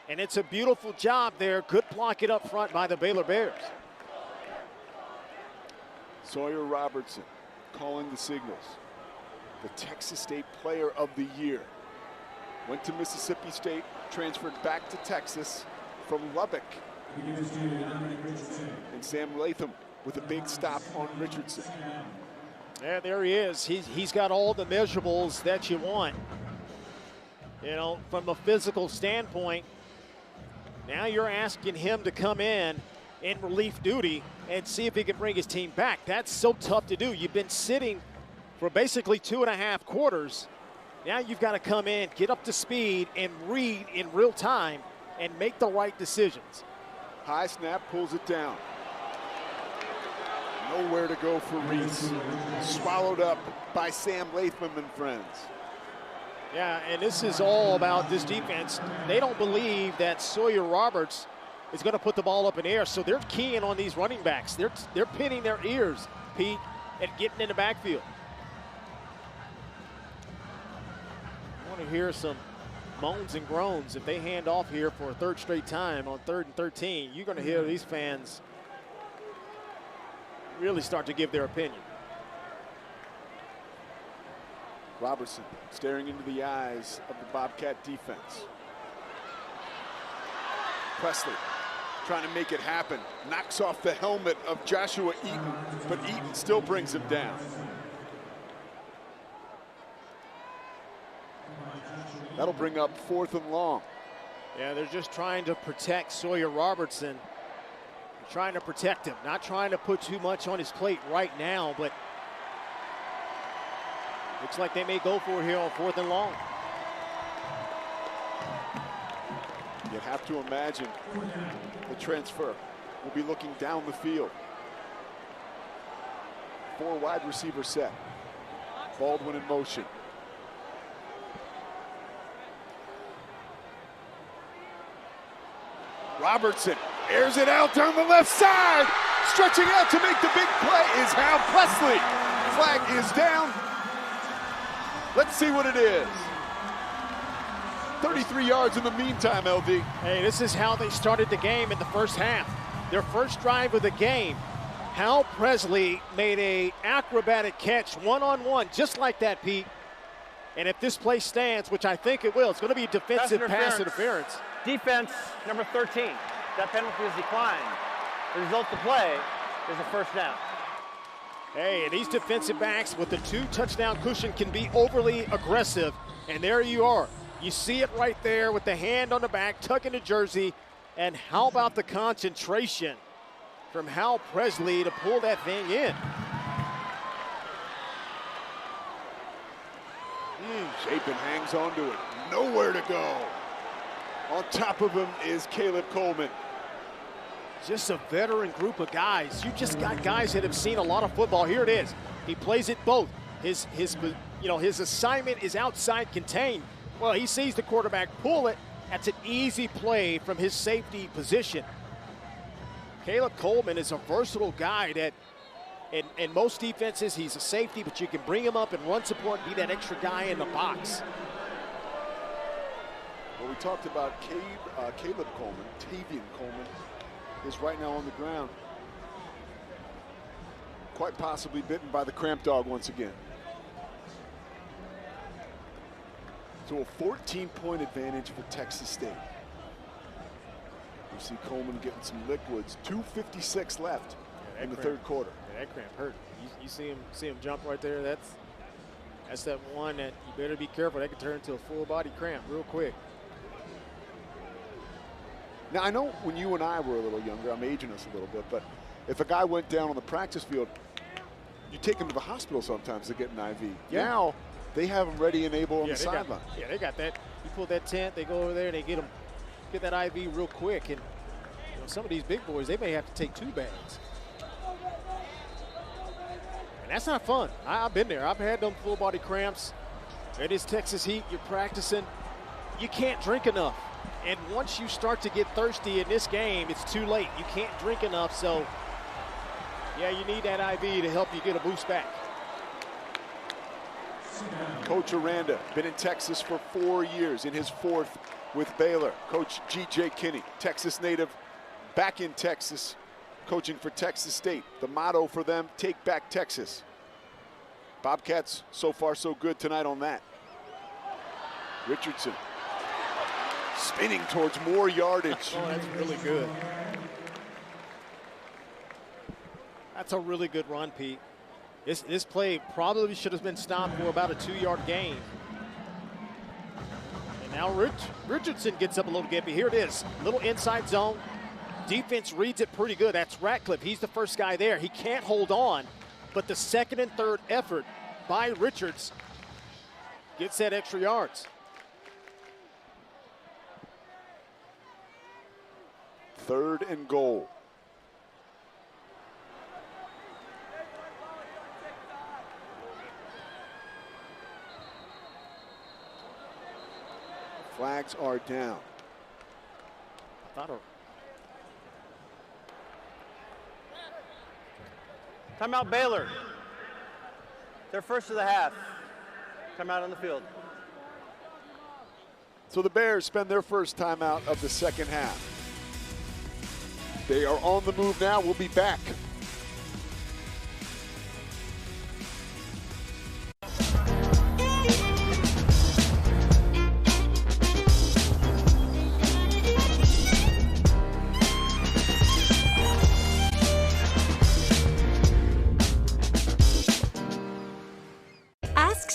And it's a beautiful job there. Good blocking up front by the Baylor Bears. Sawyer Robertson calling the signals. The Texas State Player of the Year. Went to Mississippi State, transferred back to Texas from Lubbock. And Sam Latham with a big stop on Richardson. Yeah, there he is. He's got all the measurables that you want. You know, from a physical standpoint, now you're asking him to come in relief duty and see if he can bring his team back. That's so tough to do. You've been sitting for basically 2.5 quarters. Now you've got to come in, get up to speed, and read in real time and make the right decisions. High snap, pulls it down. Nowhere to go for Reese. Swallowed up by Sam Latham and friends. Yeah, and this is all about this defense. They don't believe that Sawyer Roberts is going to put the ball up in the air, so they're keying on these running backs. They're pinning their ears, Pete, at getting in the backfield. I want to hear some moans and groans if they hand off here for a third straight time on 3rd and 13. You're going to hear these fans really start to give their opinion. Robertson staring into the eyes of the Bobcat defense. Presley trying to make it happen. Knocks off the helmet of Joshua Eaton, but Eaton still brings him down. That'll bring up 4th and long. Yeah, they're just trying to protect Sawyer Robertson. They're trying to protect him, not trying to put too much on his plate right now, but looks like they may go for it here on 4th and long. You'd have to imagine the transfer will be looking down the field. 4 wide receiver set. Baldwin in motion. Robertson airs it out down the left side. Stretching out to make the big play is Hal Presley. Flag is down. Let's see what it is. 33 yards in the meantime, LD. Hey, this is how they started the game in the first half. Their first drive of the game, Hal Presley made a acrobatic catch one-on-one, just like that, Pete. And if this play stands, which I think it will, it's going to be defensive pass interference. Defense, number 13. That penalty is declined. The result of the play is a first down. Hey, and these defensive backs with the 2 touchdown cushion can be overly aggressive. And there you are. You see it right there with the hand on the back, tucking the jersey. And how about the concentration from Hal Presley to pull that thing in? Chapin hangs on to it. Nowhere to go. On top of him is Caleb Coleman. Just a veteran group of guys. You just got guys that have seen a lot of football. Here it is. He plays it both. His assignment is outside contained. Well, he sees the quarterback pull it. That's an easy play from his safety position. Caleb Coleman is a versatile guy that in most defenses, he's a safety, but you can bring him up and run support and be that extra guy in the box. Well, we talked about Caleb Coleman. Tavian Coleman is right now on the ground. Quite possibly bitten by the cramp dog once again. So a 14-point advantage for Texas State. You see Coleman getting some liquids. 2:56 left in the third quarter. Yeah, that cramp hurt. You see him jump right there. That's that one that you better be careful. That could turn into a full body cramp real quick. Now, I know when you and I were a little younger, I'm aging us a little bit, but if a guy went down on the practice field, you take him to the hospital sometimes to get an IV. Yeah. Now, they have him ready and able on the sideline. Yeah, they got that. You pull that tent, they go over there, and they get that IV real quick. And some of these big boys, they may have to take 2 bags. And that's not fun. I've been there. I've had them full body cramps. It is Texas heat. You're practicing. You can't drink enough. And once you start to get thirsty in this game, it's too late. You can't drink enough, so yeah, you need that IV to help you get a boost back. Coach Aranda, been in Texas for 4 years, in his 4th with Baylor. Coach G.J. Kinney, Texas native, back in Texas, coaching for Texas State. The motto for them, take back Texas. Bobcats, so far so good tonight on that. Richardson. Spinning towards more yardage. Oh, that's really good. That's a really good run, Pete. This play probably should have been stopped for about a 2-yard gain. And now Richardson gets up a little bit, but here it is. Little inside zone. Defense reads it pretty good. That's Ratcliffe. He's the first guy there. He can't hold on, but the second and third effort by Richards gets that extra yards. 3rd and goal. Flags are down. Timeout Baylor. They're first of the half. Timeout on the field. So the Bears spend their first timeout of the second half. They are on the move now. We'll be back.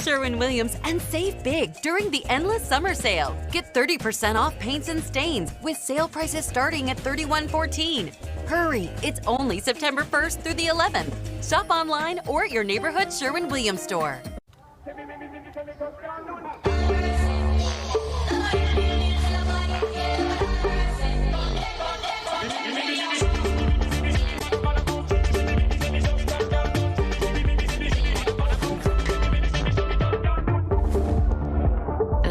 Sherwin-Williams and save big during the Endless Summer Sale. Get 30% off paints and stains with sale prices starting at $31.14. Hurry, it's only September 1st through the 11th. Shop online or at your neighborhood Sherwin-Williams store.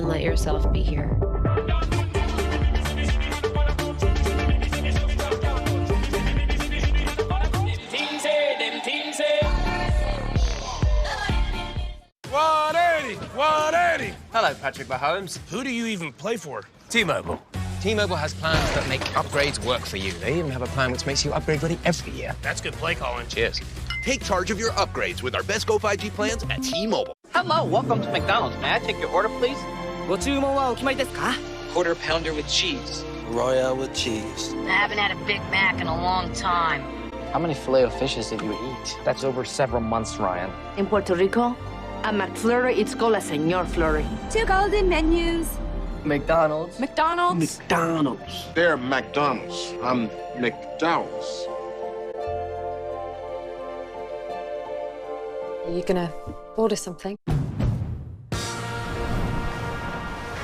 Let yourself be here. Hello, Patrick Mahomes. Who do you even play for? T-Mobile. T-Mobile has plans that make upgrades work for you. They even have a plan which makes you upgrade ready every year. That's good play calling. Cheers. Take charge of your upgrades with our Best Go 5G plans at T-Mobile. Hello, welcome to McDonald's. May I take your order, please? Quarter pounder with cheese. Royale with cheese. I haven't had a Big Mac in a long time. How many Filet-O-Fishes did you eat? That's over several months, Ryan. In Puerto Rico, a McFlurry, it's called a Señor Flurry. 2 golden menus. McDonald's. McDonald's. McDonald's. They're McDonald's. I'm McDonald's. Are you gonna order something?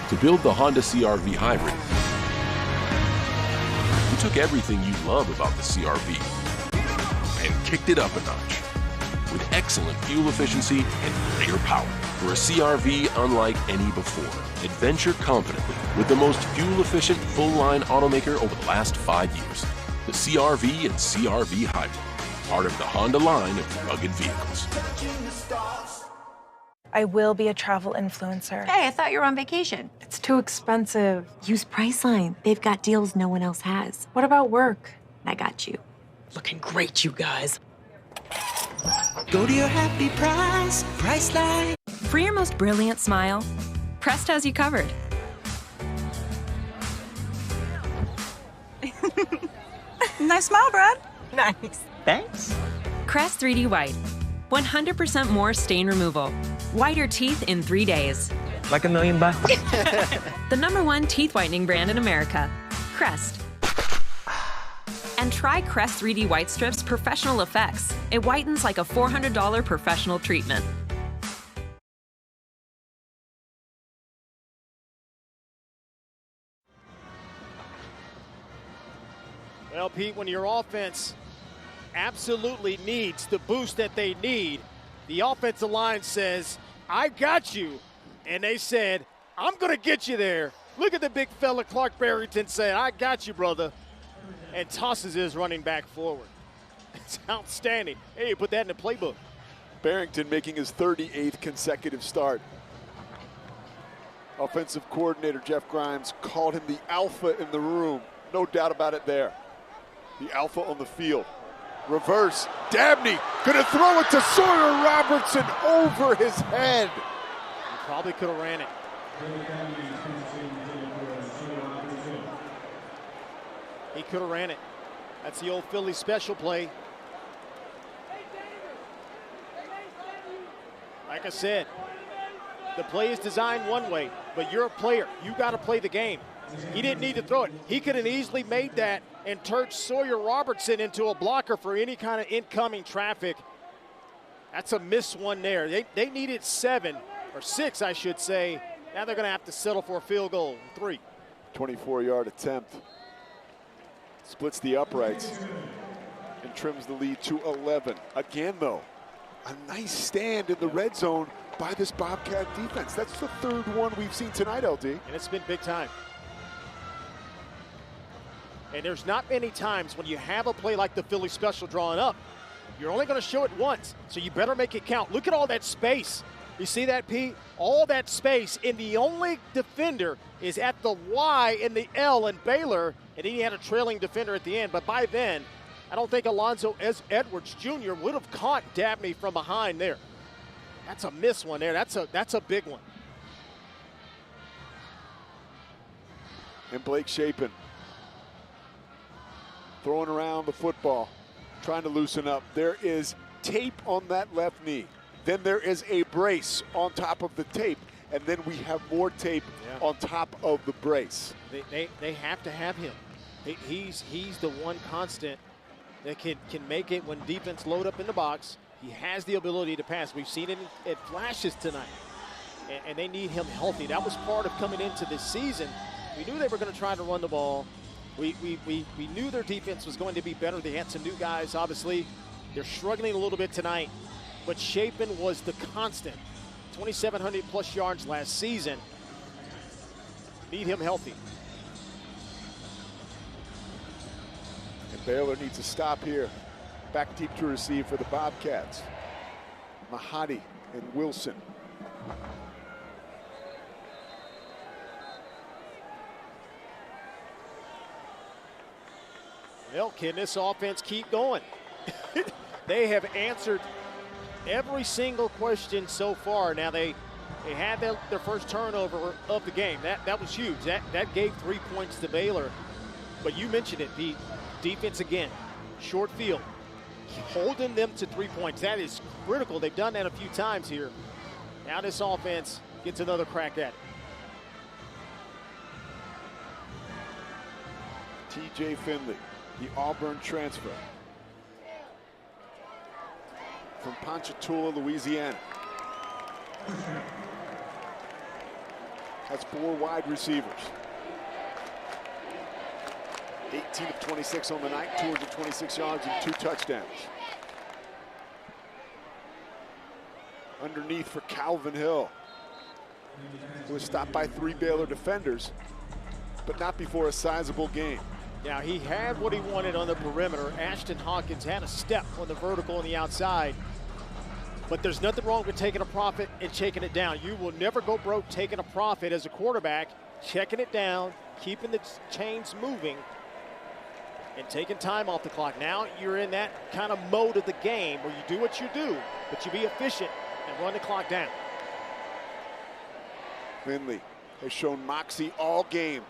To build the Honda CR-V Hybrid, we took everything you love about the CR-V and kicked it up a notch with excellent fuel efficiency and greater power. For a CR-V unlike any before, adventure confidently with the most fuel-efficient full-line automaker over the last 5 years. The CR-V and CR-V Hybrid, part of the Honda line of rugged vehicles. I will be a travel influencer. Hey, I thought you were on vacation. It's too expensive. Use Priceline. They've got deals no one else has. What about work? I got you. Looking great, you guys. Go to your happy price, Priceline. For your most brilliant smile, Crest has you covered. Nice smile, Brad. Nice. Thanks. Crest 3D White. 100% more stain removal. Whiter teeth in 3 days. Like $1 million? The #1 teeth whitening brand in America, Crest. And try Crest 3D White Strips Professional Effects. It whitens like a $400 professional treatment. Well, Pete, when your offense absolutely needs the boost that they need, the offensive line says, I got you. And they said, I'm going to get you there. Look at the big fella, Clark Barrington, saying, I got you, brother. And tosses his running back forward. It's outstanding. Hey, you put that in the playbook. Barrington making his 38th consecutive start. Offensive coordinator Jeff Grimes called him the alpha in the room. No doubt about it there. The alpha on the field. Reverse. Dabney gonna throw it to Sawyer Robertson over his head. He probably could have ran it. He could have ran it. That's the old Philly special play. Like I said, the play is designed one way, but you're a player. You got to play the game. He didn't need to throw it. He could have easily made that and turned Sawyer Robertson into a blocker for any kind of incoming traffic. That's a missed one there. They needed 7 or 6, I should say. Now they're going to have to settle for a field goal, 3. 24-yard attempt. Splits the uprights and trims the lead to 11. Again, though, a nice stand in the red zone by this Bobcat defense. That's the third one we've seen tonight, LD. And it's been big time. And there's not many times when you have a play like the Philly special drawn up, you're only going to show it once, so you better make it count. Look at all that space. You see that, Pete? All that space, and the only defender is at the Y and the L in Baylor, and he had a trailing defender at the end. But by then, I don't think Alonzo Edwards Jr. would have caught Dabney from behind there. That's a miss one there. That's a big one. And Blake Shapen throwing around the football, trying to loosen up. There is tape on that left knee. Then there is a brace on top of the tape, and then we have more tape on top of the brace. They have to have him. He's the one constant that can make it when defense load up in the box. He has the ability to pass. We've seen it in flashes tonight, and they need him healthy. That was part of coming into this season. We knew they were going to try to run the ball. We knew their defense was going to be better. They had some new guys, obviously. They're struggling a little bit tonight, but Shapen was the constant. 2,700 plus yards last season. Need him healthy. And Baylor needs to stop here. Back deep to receive for the Bobcats. Mahadi and Wilson. Well, can this offense keep going? They have answered every single question so far. Now they had their first turnover of the game. That was huge. That gave 3 points to Baylor. But you mentioned it, Pete. Defense again, short field, holding them to 3 points. That is critical. They've done that a few times here. Now this offense gets another crack at it. TJ Finley, the Auburn transfer from Ponchatoula, Louisiana. Has 4 wide receivers. 18 of 26 on the night, 226 yards and 2 touchdowns. Underneath for Calvin Hill, who was stopped by 3 Baylor defenders, but not before a sizable gain. Now, he had what he wanted on the perimeter. Ashton Hawkins had a step on the vertical on the outside. But there's nothing wrong with taking a profit and shaking it down. You will never go broke taking a profit as a quarterback, checking it down, keeping the chains moving, and taking time off the clock. Now you're in that kind of mode of the game where you do what you do, but you be efficient and run the clock down. Finley has shown moxie all game.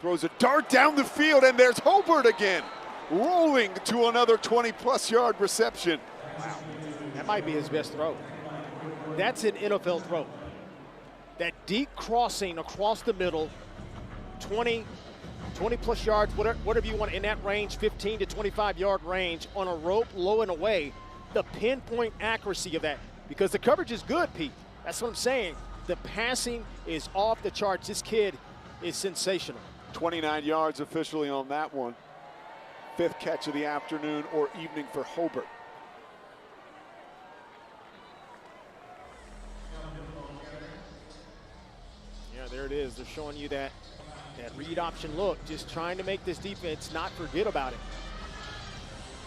Throws a dart down the field, and there's Hobart again, rolling to another 20-plus yard reception. Wow, that might be his best throw. That's an NFL throw. That deep crossing across the middle, 20-plus yards, whatever you want in that range, 15 to 25-yard range on a rope, low and away. The pinpoint accuracy of that, because the coverage is good, Pete. That's what I'm saying. The passing is off the charts. This kid is sensational. 29 yards officially on that one. 5th catch of the afternoon or evening for Hobart. Yeah, there it is. They're showing you that read option look, just trying to make this defense not forget about it.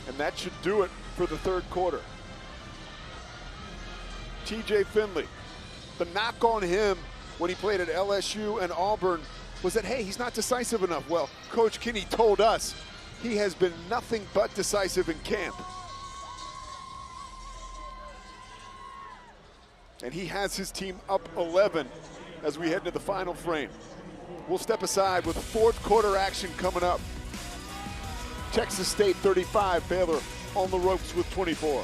And that should do it for the 3rd quarter. TJ Finley, the knock on him when he played at LSU and Auburn was that, hey, he's not decisive enough. Well, Coach Kinney told us he has been nothing but decisive in camp. And he has his team up 11 as we head into the final frame. We'll step aside with 4th quarter action coming up. Texas State 35, Baylor on the ropes with 24.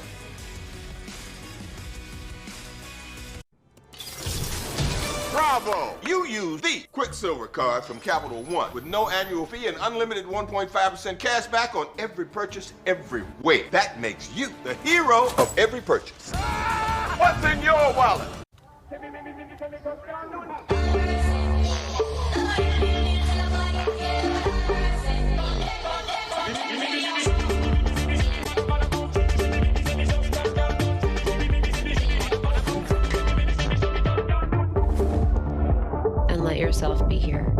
Bravo! You use the Quicksilver card from Capital One with no annual fee and unlimited 1.5% cash back on every purchase everywhere. That makes you the hero of every purchase. What's in your wallet? yourself be here.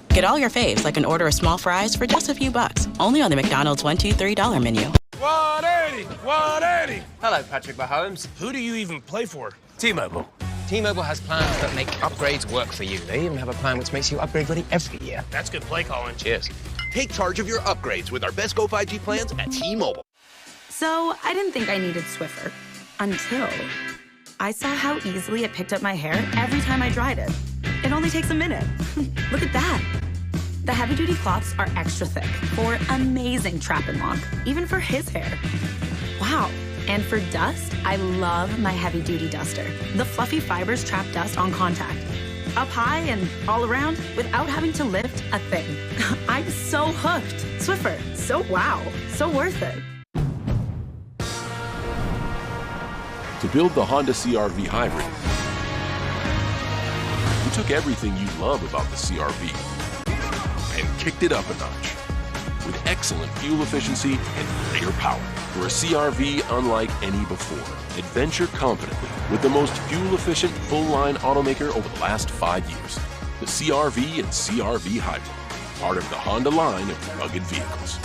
Get all your faves like an order of small fries for just a few bucks. Only on the McDonald's $1, $2, $3 menu. 180! 180! Hello, Patrick Mahomes. Who do you even play for? T-Mobile. T-Mobile has plans that make upgrades work for you. They even have a plan which makes you upgrade ready every year. That's good play calling. Cheers. Take charge of your upgrades with our Best Go 5G plans at T-Mobile. So I didn't think I needed Swiffer until I saw how easily it picked up my hair every time I dried it. It only takes a minute. Look at that. The heavy-duty cloths are extra thick for amazing trap and lock, even for his hair. Wow. And for dust, I love my heavy-duty duster. The fluffy fibers trap dust on contact. Up high and all around without having to lift a thing. I'm so hooked. Swiffer, so wow, so worth it. To build the Honda CR-V Hybrid, we took everything you love about the CR-V and kicked it up a notch with excellent fuel efficiency and greater power. For a CR-V unlike any before, adventure confidently with the most fuel-efficient full-line automaker over the last 5 years. The CR-V and CR-V Hybrid, part of the Honda line of rugged vehicles.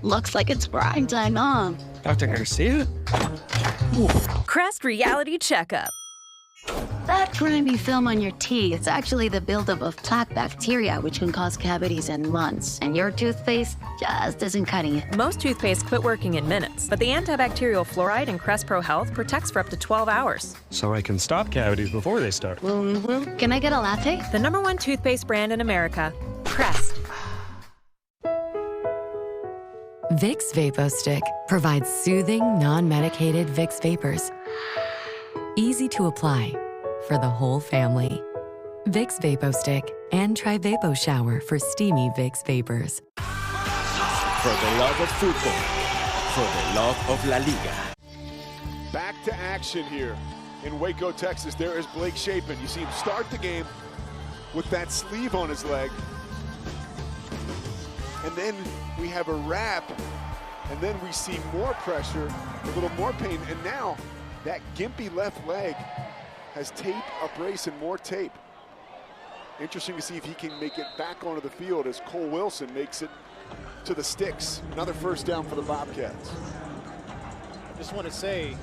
Looks like it's prime time, huh? Dr. Garcia? Crest Reality Checkup. That grimy film on your teeth is actually the buildup of plaque bacteria, which can cause cavities in months. And your toothpaste just isn't cutting it. Most toothpaste quit working in minutes, but the antibacterial fluoride in Crest Pro Health protects for up to 12 hours. So I can stop cavities before they start. Mm-hmm. Can I get a latte? The #1 toothpaste brand in America, Crest. Vicks VapoStick provides soothing, non-medicated Vicks vapors. Easy to apply for the whole family. Vicks VapoStick and try Vapo Shower for steamy Vicks vapors. For the love of football, for the love of La Liga. Back to action here in Waco, Texas. There is Blake Shapen. You see him start the game with that sleeve on his leg. And then we have a wrap, and then we see more pressure, a little more pain, and now that gimpy left leg has tape, a brace, and more tape. Interesting to see if he can make it back onto the field as Cole Wilson makes it to the sticks. Another first down for the Bobcats. I just want to say,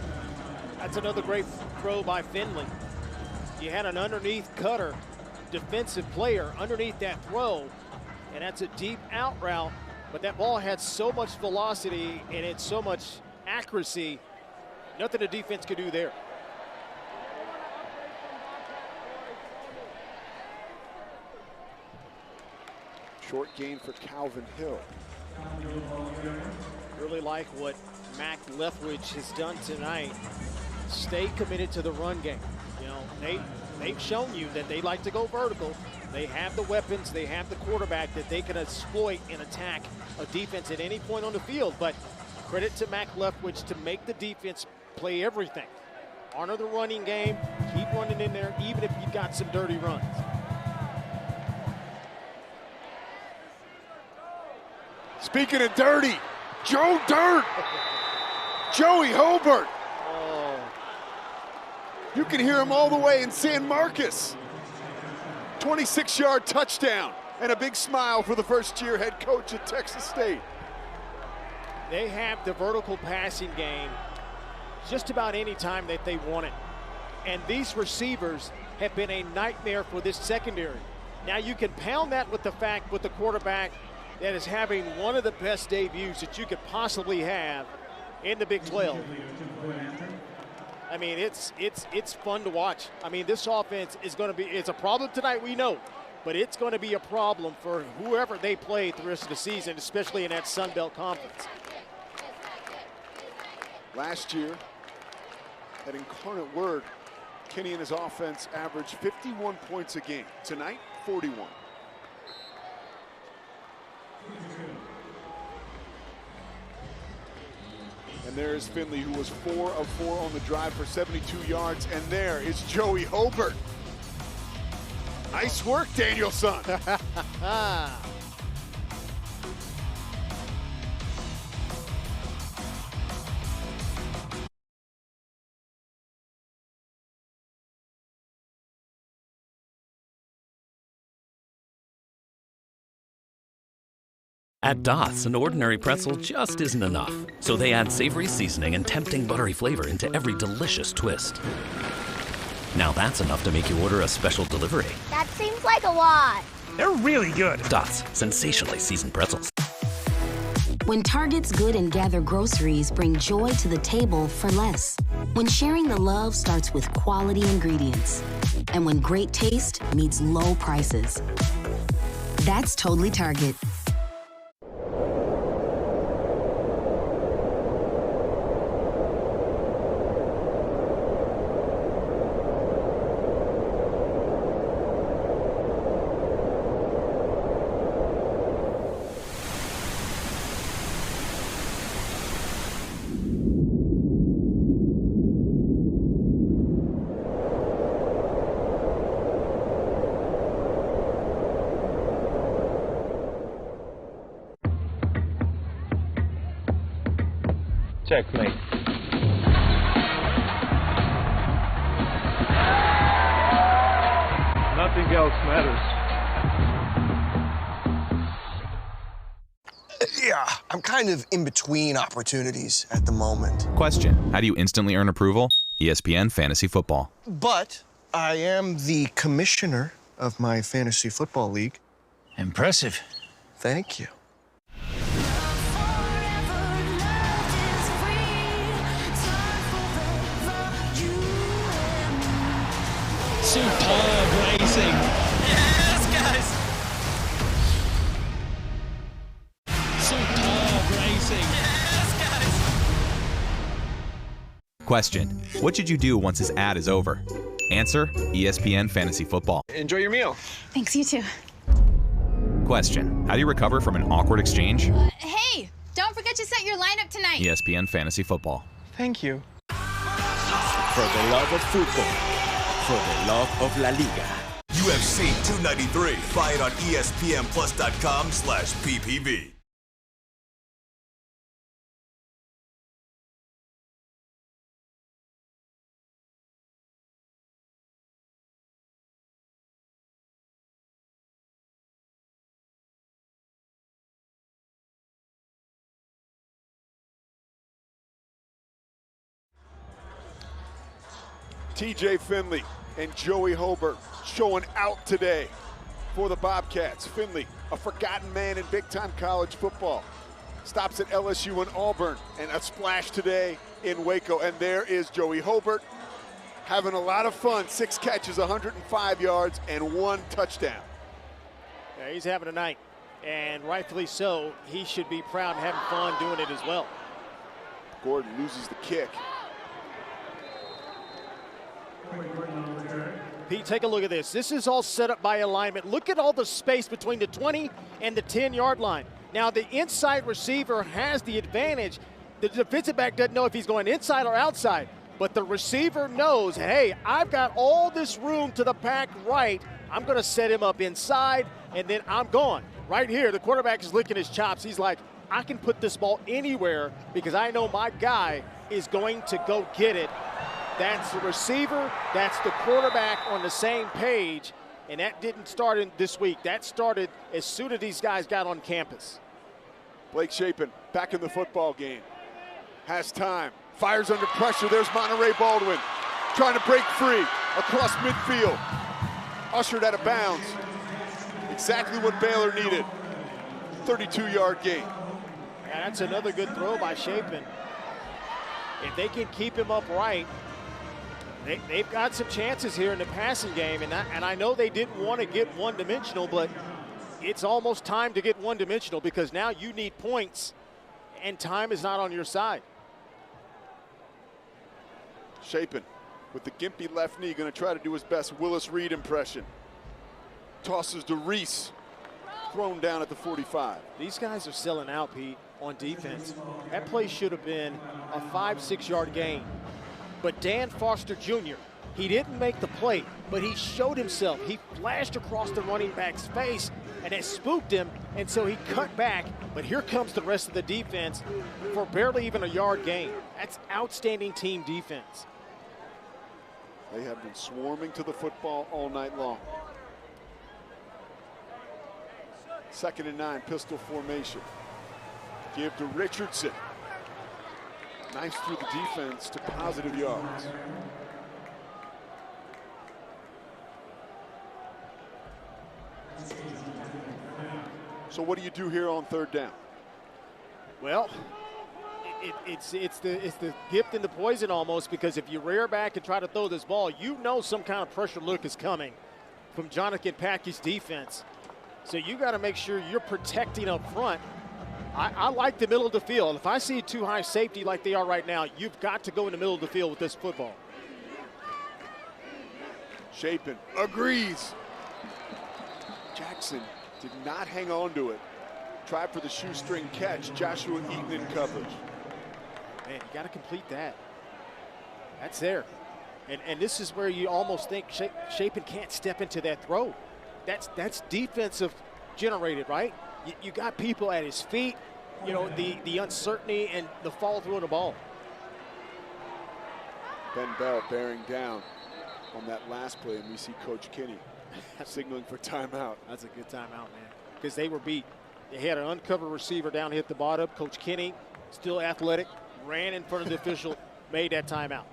that's another great throw by Finley. You had an underneath cutter, defensive player underneath that throw, and that's a deep out route, but that ball had so much velocity and it's so much accuracy, nothing the defense could do there. Short gain for Calvin Hill. Really like what Mac Leftwich has done tonight. Stay committed to the run game. You know, they've shown you that they like to go vertical. They have the weapons, they have the quarterback that they can exploit and attack a defense at any point on the field. But credit to Mac Leftwich to make the defense play everything. Honor the running game, keep running in there, even if you've got some dirty runs. Speaking of dirty, Joe Dirt. Joey Hobart. Oh. You can hear him all the way in San Marcos. 26-yard touchdown and a big smile for the first-year head coach at Texas State. They have the vertical passing game just about any time that they want it. And these receivers have been a nightmare for this secondary. Now you can pound that with the fact with the quarterback that is having one of the best debuts that you could possibly have in the Big 12. I mean, it's fun to watch. I mean, this offense is going to be, it's a problem tonight, we know, but it's going to be a problem for whoever they play the rest of the season, especially in that Sun Belt Conference. Last year, at Incarnate Word, Kenny and his offense averaged 51 points a game. Tonight, 41. And there's Finley, who was 4 of 4 on the drive for 72 yards. And there is Joey Hobert. Nice work, Danielson. At Dots, an ordinary pretzel just isn't enough. So they add savory seasoning and tempting buttery flavor into every delicious twist. Now that's enough to make you order a special delivery. That seems like a lot. They're really good. Dots, sensationally seasoned pretzels. When Target's Good and Gather groceries bring joy to the table for less. When sharing the love starts with quality ingredients. And when great taste meets low prices. That's totally Target. Checkmate. Nothing else matters. Yeah, I'm kind of in between opportunities at the moment. Question: how do you instantly earn approval? ESPN Fantasy Football. But I am the commissioner of my fantasy football league. Impressive. Thank you. Superb racing. Yes, guys. Superb racing. Yes, guys. Question: what should you do once this ad is over? Answer: ESPN Fantasy Football. Enjoy your meal. Thanks, you too. Question: how do you recover from an awkward exchange? Hey, don't forget to set your lineup tonight. ESPN Fantasy Football. Thank you. For the love of football. For the love of La Liga. UFC 293. Fight on ESPNplus.com/PPV. TJ Finley and Joey Hobert showing out today for the Bobcats. Finley, a forgotten man in big-time college football. Stops at LSU and Auburn, and a splash today in Waco. And there is Joey Hobert having a lot of fun. 6 catches, 105 yards, and 1 touchdown. Yeah, he's having a night, and rightfully so. He should be proud and having fun doing it as well. Gordon loses the kick. Pete, take a look at this. This is all set up by alignment. Look at all the space between the 20 and the 10-yard line. Now, the inside receiver has the advantage. The defensive back doesn't know if he's going inside or outside, but the receiver knows, hey, I've got all this room to the back right. I'm going to set him up inside, and then I'm gone. Right here, the quarterback is licking his chops. He's like, I can put this ball anywhere because I know my guy is going to go get it. That's the receiver, that's the quarterback on the same page, and that didn't start in this week. That started as soon as these guys got on campus. Blake Shapen back in the football game. Has time, fires under pressure. There's Monterey Baldwin trying to break free across midfield. Ushered out of bounds. Exactly what Baylor needed. 32-yard gain. Yeah, that's another good throw by Shapen. If they can keep him upright, they've got some chances here in the passing game, and I know they didn't want to get one-dimensional, but it's almost time to get one-dimensional because now you need points, and time is not on your side. Shapen with the gimpy left knee, going to try to do his best Willis Reed impression. Tosses to Reese, thrown down at the 45. These guys are selling out, Pete. on defense. That play should have been a 5-6 yard gain. But Dan Foster Jr., he didn't make the play, but he showed himself. He flashed across the running back's face, and it spooked him, and so he cut back. But here comes the rest of the defense for barely even a yard gain. That's outstanding team defense. They have been swarming to the football all night long. 2nd and 9, pistol formation. Give to Richardson. Nice through the defense to positive yards. So what do you do here on 3rd down? Well, it's the gift and the poison almost, because if you rear back and try to throw this ball, you know some kind of pressure look is coming from Jonathan Packey's defense. So you got to make sure you're protecting up front. I like the middle of the field. If I see too high safety like they are right now, you've got to go in the middle of the field with this football. Chapin agrees. Jackson did not hang on to it. Tried for the shoestring catch. Joshua Eaton in coverage. Man, you got to complete that. That's there. And this is where you almost think Chapin can't step into that throw. That's defensive generated, right? You got people at his feet, you know, the uncertainty and the follow through on the ball. Ben Bell bearing down on that last play, and we see Coach Kinney signaling for timeout. That's a good timeout, man, because they were beat. They had an uncovered receiver down, hit the bottom. Coach Kinney, still athletic, ran in front of the official, made that timeout.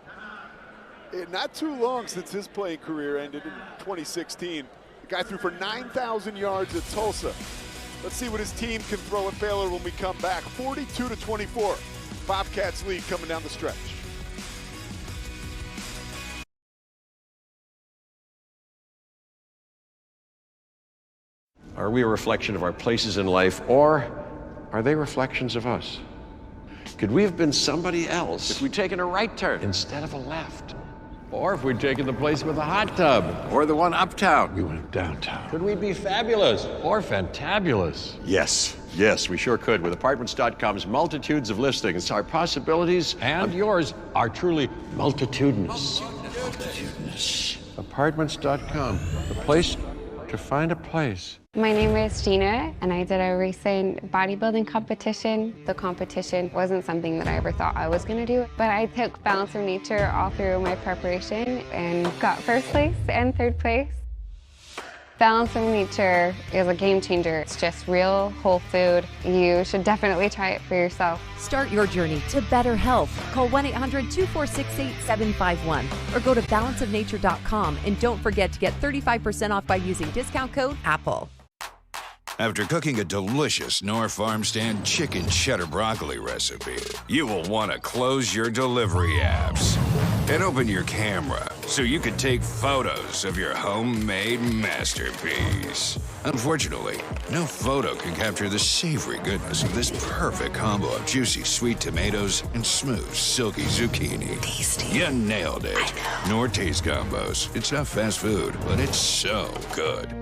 Not too long since his playing career ended in 2016. The guy threw for 9,000 yards at Tulsa. Let's see what his team can throw at Baylor when we come back. 42-24. Bobcats lead coming down the stretch. Are we a reflection of our places in life, or are they reflections of us? Could we have been somebody else if we'd taken a right turn instead of a left? Or if we'd taken the place with a hot tub, or the one uptown. We went downtown. Could we be fabulous or fantabulous? Yes, we sure could. With Apartments.com's multitudes of listings, our possibilities and yours are truly multitudinous. Apartments.com, the place to find a place. My name is Gina, and I did a recent bodybuilding competition. The competition wasn't something that I ever thought I was going to do, but I took Balance of Nature all through my preparation and got 1st place and 3rd place. Balance of Nature is a game changer. It's just real, whole food. You should definitely try it for yourself. Start your journey to better health. Call 1-800-246-8751 or go to balanceofnature.com, and don't forget to get 35% off by using discount code APPLE. After cooking a delicious Knorr Farm Stand chicken cheddar broccoli recipe, you will want to close your delivery apps and open your camera so you can take photos of your homemade masterpiece. Unfortunately, no photo can capture the savory goodness of this perfect combo of juicy sweet tomatoes and smooth, silky zucchini. Tasty. You nailed it. Knorr Taste Combos. It's not fast food, but it's so good.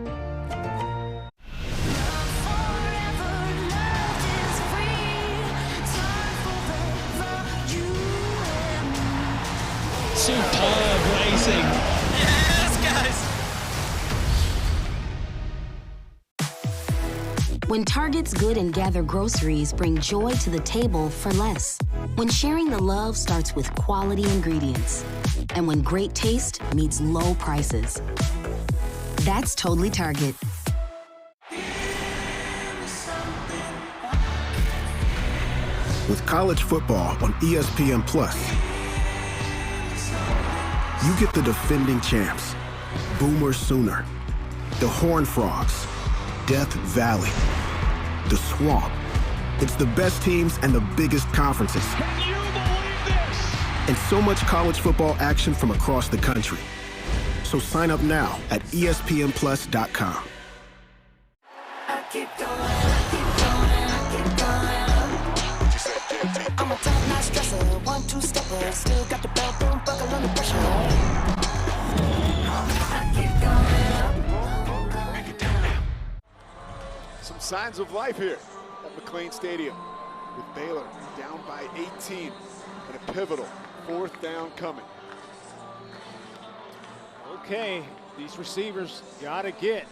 Superb racing. Yes, guys. When Target's Good and Gather groceries bring joy to the table for less. When sharing the love starts with quality ingredients. And when great taste meets low prices. That's totally Target. With college football on ESPN+, you get the defending champs, Boomer Sooner, the Horned Frogs, Death Valley, the Swamp. It's the best teams and the biggest conferences. Can you believe this? And so much college football action from across the country. So sign up now at ESPNplus.com. I'm a top-notch stresser, 1-2 stepper, still got the belt, don't buckle under pressure. Some signs of life here at McLean Stadium. with Baylor down by 18 and a pivotal 4th down coming. Okay, these receivers got to get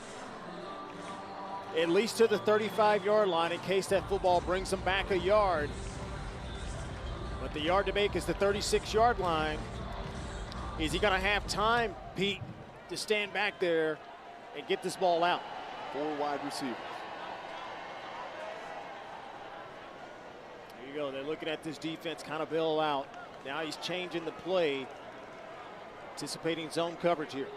at least to the 35-yard line in case that football brings them back a yard. But the yard to make is the 36-yard line. Is he going to have time, Pete, to stand back there and get this ball out? 4 wide receivers. There you go. They're looking at this defense kind of bail out. Now he's changing the play, anticipating zone coverage here.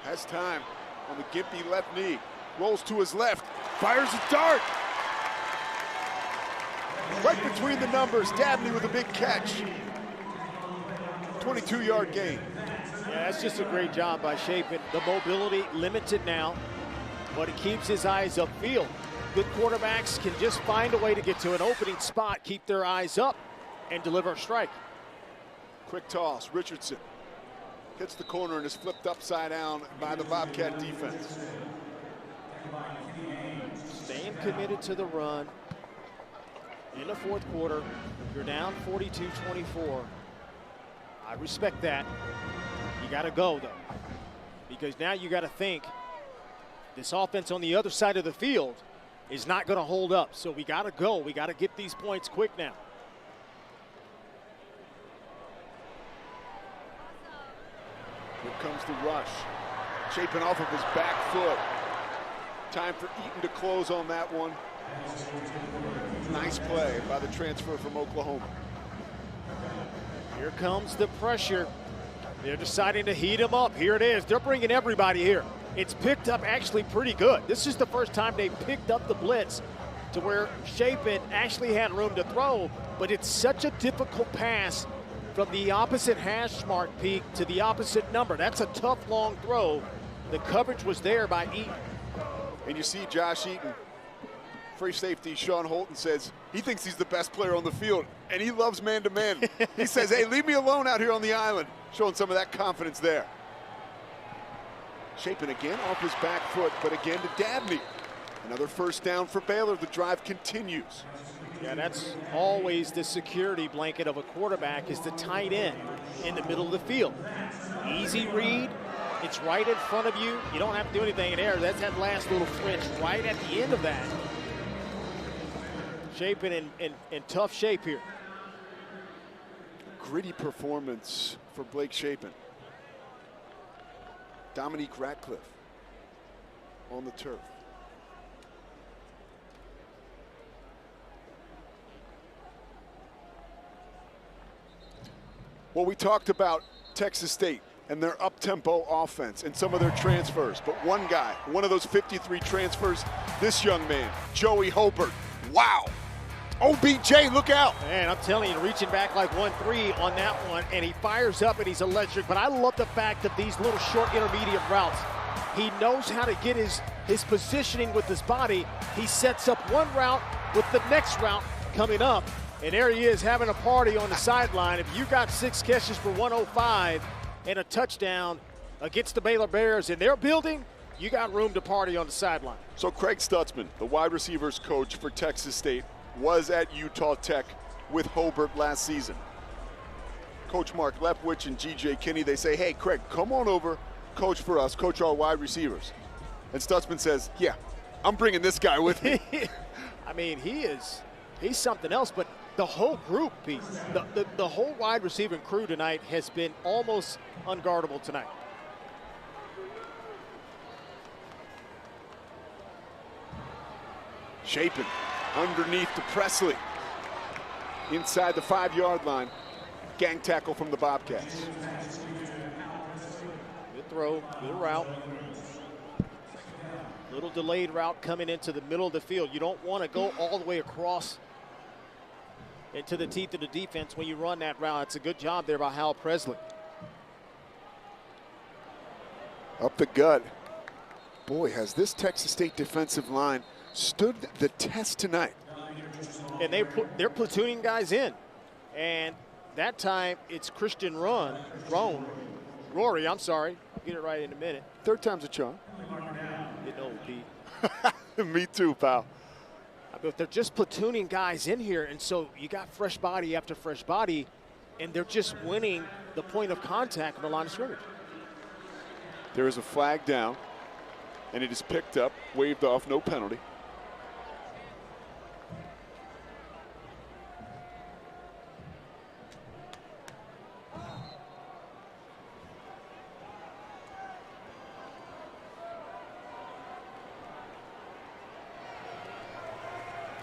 Has time on the gimpy left knee. Rolls to his left. Fires a dart. Right between the numbers. Dabney with a big catch. 22-yard gain. Yeah, that's just a great job by Chapin. The mobility limited now, but it keeps his eyes upfield. Good quarterbacks can just find a way to get to an opening spot, keep their eyes up, and deliver a strike. Quick toss. Richardson hits the corner and is flipped upside down by the Bobcat defense. Staying committed to the run. In the 4th quarter, you're down 42-24. I respect that. You got to go, though, because now you got to think this offense on the other side of the field is not going to hold up. So we got to go. We got to get these points quick now. Here comes the rush. Chapin off of his back foot. Time for Eaton to close on that one. Nice play by the transfer from Oklahoma. Here comes the pressure. They're deciding to heat him up. Here it is. They're bringing everybody here. It's picked up actually pretty good. This is the first time they picked up the blitz to where Chapin actually had room to throw, but it's such a difficult pass from the opposite hash mark peak to the opposite number. That's a tough, long throw. The coverage was there by Eaton. And you see Josh Eaton, free safety Sean Holton says he thinks he's the best player on the field, and he loves man-to-man. He says, hey, leave me alone out here on the island, showing some of that confidence there. Chapin again off his back foot, but again to Dabney. Another 1st down for Baylor. The drive continues. Yeah, that's always the security blanket of a quarterback, is the tight end in the middle of the field. Easy read. It's right in front of you. You don't have to do anything in air. That's that last little flinch right at the end of that. Chapin in tough shape here. Gritty performance for Blake Chapin. Dominique Ratcliffe on the turf. Well, we talked about Texas State and their up-tempo offense and some of their transfers. But one guy, one of those 53 transfers, this young man, Joey Hobart. Wow. OBJ, look out. Man, I'm telling you, reaching back like 1-3 on that one, and he fires up and he's electric. But I love the fact of these little short intermediate routes. He knows how to get his positioning with his body. He sets up one route with the next route coming up. And there he is having a party on the sideline. If you got 6 catches for 105 and a touchdown against the Baylor Bears in their building, you got room to party on the sideline. So Craig Stutzman, the wide receivers coach for Texas State, was at Utah Tech with Hobart last season. Coach Mark Lepwich and G.J. Kinney, they say, hey, Craig, come on over, coach for us, coach our wide receivers. And Stutzman says, yeah, I'm bringing this guy with me. I mean, he's something else, but the whole group, Pete, the whole wide receiving crew tonight has been almost unguardable tonight. Chapin underneath to Presley. Inside the 5-yard line. Gang tackle from the Bobcats. Good throw, good route. Little delayed route coming into the middle of the field. You don't want to go all the way across into the teeth of the defense when you run that route. It's a good job there by Hal Presley. Up the gut. Boy, has this Texas State defensive line stood the test tonight. And they're platooning guys in. And that time it's Christian Rory, I'm sorry. I'll get it right in a minute. 3rd time's a charm. Getting old, Pete. Me too, pal. But they're just platooning guys in here, and so you got fresh body after fresh body, and they're just winning the point of contact on the line of scrimmage. There is a flag down, and it is picked up, waved off, no penalty.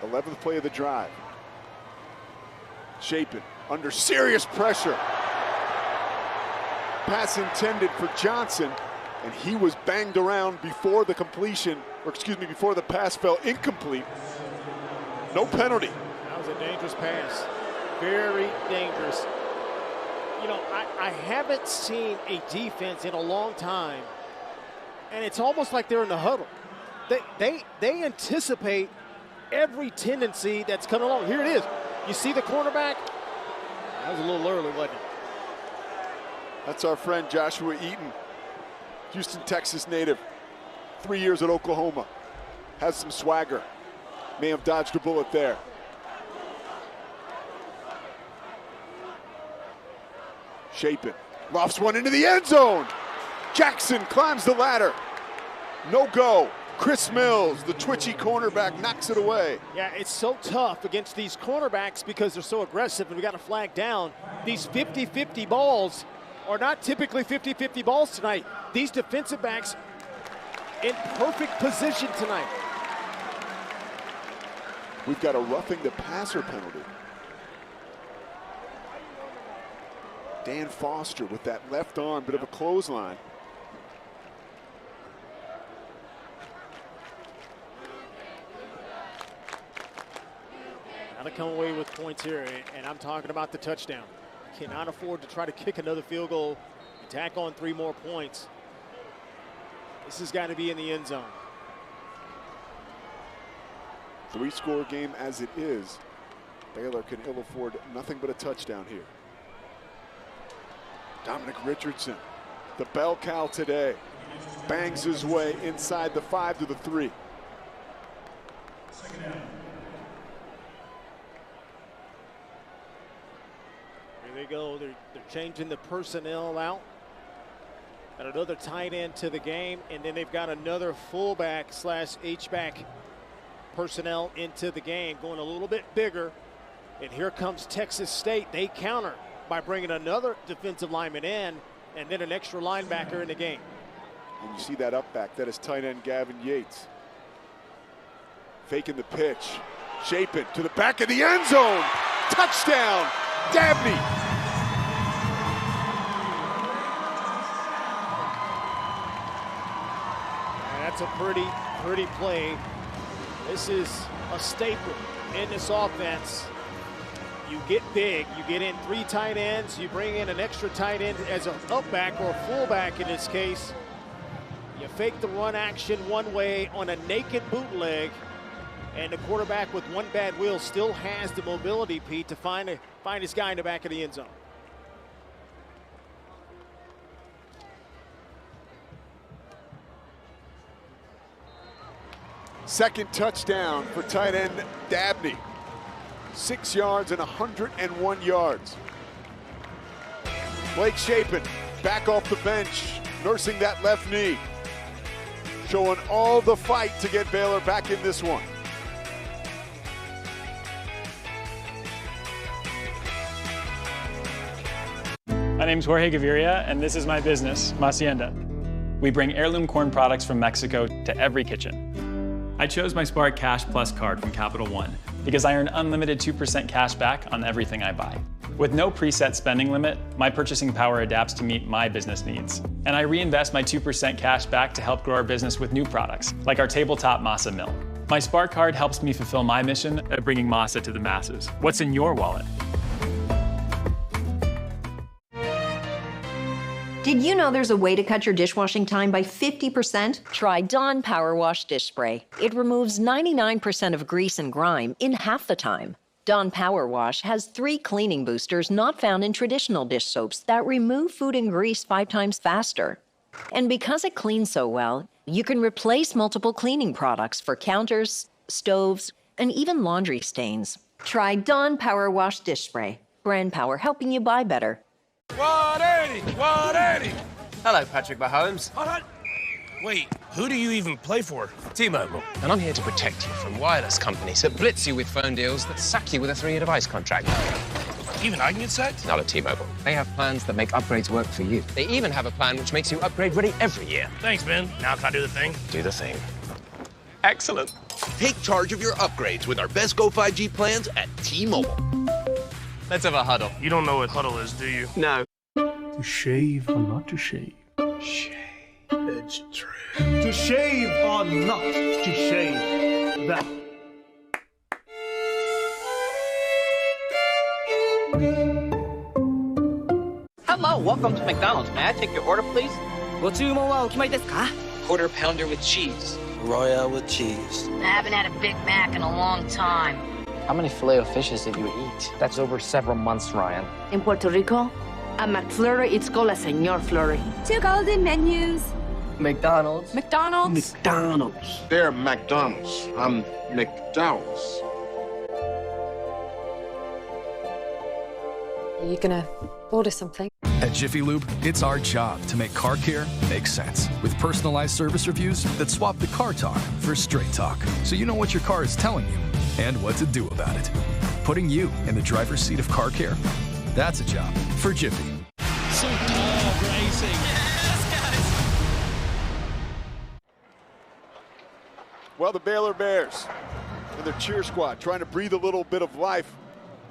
The 11th play of the drive. Chapin under serious pressure. Pass intended for Johnson, and he was banged around before the completion, or excuse me, before the pass fell incomplete. No penalty. That was a dangerous pass. Very dangerous. You know, I haven't seen a defense in a long time, and it's almost like they're in the huddle. They anticipate every tendency that's coming along. Here it is. You see the cornerback? That was a little early, wasn't it? That's our friend Joshua Eaton, Houston, Texas native, 3 years at Oklahoma. Has some swagger. May have dodged a bullet there. Chapin lofts one into the end zone. Jackson climbs the ladder. No go. Chris Mills, the twitchy cornerback, knocks it away. Yeah, it's so tough against these cornerbacks because they're so aggressive, and we got a flag down. These 50-50 balls are not typically 50-50 balls tonight. These defensive backs in perfect position tonight. We've got a roughing the passer penalty. Dan Foster with that left arm, bit of a clothesline. Got to come away with points here, and I'm talking about the touchdown. Cannot afford to try to kick another field goal and tack on 3 more points. This has got to be in the end zone. 3-score game as it is. Baylor can ill afford nothing but a touchdown here. Dominic Richardson, the bell cow today, bangs his way inside the 5 to the 3. Here they go. They're changing the personnel out. Got another tight end to the game, and then they've got another fullback / H-back personnel into the game, going a little bit bigger. And here comes Texas State. They counter by bringing another defensive lineman in, and then an extra linebacker in the game. And you see that up back. That is tight end Gavin Yates. Faking the pitch. Chapin to the back of the end zone. Touchdown, Dabney. And that's a pretty play. This is a staple in this offense. You get big, you get in 3 tight ends, you bring in an extra tight end as an upback or fullback in this case. You fake the run action one way on a naked bootleg, and the quarterback with one bad wheel still has the mobility, Pete, to find his guy in the back of the end zone. Second touchdown for tight end Dabney. 6 yards and 101 yards. Blake Chapin back off the bench, nursing that left knee. Showing all the fight to get Baylor back in this one. My name's Jorge Gaviria, and this is my business, Hacienda. We bring heirloom corn products from Mexico to every kitchen. I chose my Spark Cash Plus card from Capital One because I earn unlimited 2% cash back on everything I buy. With no preset spending limit, my purchasing power adapts to meet my business needs. And I reinvest my 2% cash back to help grow our business with new products, like our tabletop masa mill. My Spark card helps me fulfill my mission of bringing masa to the masses. What's in your wallet? Did you know there's a way to cut your dishwashing time by 50%? Try Dawn Power Wash Dish Spray. It removes 99% of grease and grime in half the time. Dawn Power Wash has 3 cleaning boosters not found in traditional dish soaps that remove food and grease 5 times faster. And because it cleans so well, you can replace multiple cleaning products for counters, stoves, and even laundry stains. Try Dawn Power Wash Dish Spray. Brand power helping you buy better. 180! 180! Hello, Patrick Mahomes. Wait, who do you even play for? T-Mobile. And I'm here to protect you from wireless companies that blitz you with phone deals that suck you with a 3-year device contract. Even I can get sacked? Not at T-Mobile. They have plans that make upgrades work for you. They even have a plan which makes you upgrade ready every year. Thanks, man. Now can I do the thing? Do the thing. Excellent. Take charge of your upgrades with our Best Go 5G plans at T-Mobile. Let's have a huddle. You don't know what huddle is, do you? No. To shave or not to shave? Shave. It's true. To shave or not to shave? That. Hello, welcome to McDonald's. May I take your order, please? Quarter pounder with cheese. Royale with cheese. I haven't had a Big Mac in a long time. How many Filet-O-Fishes did you eat? That's over several months, Ryan. In Puerto Rico, a McFlurry, it's called a Señor Flurry. 2 golden menus. McDonald's. McDonald's. McDonald's. They're McDonald's. I'm McDowell's. Are you gonna order something? At Jiffy Lube, it's our job to make car care make sense. With personalized service reviews that swap the car talk for straight talk, so you know what your car is telling you and what to do about it. Putting you in the driver's seat of car care, that's a job for Jiffy. Superb racing. Yes, guys. Well, the Baylor Bears and their cheer squad trying to breathe a little bit of life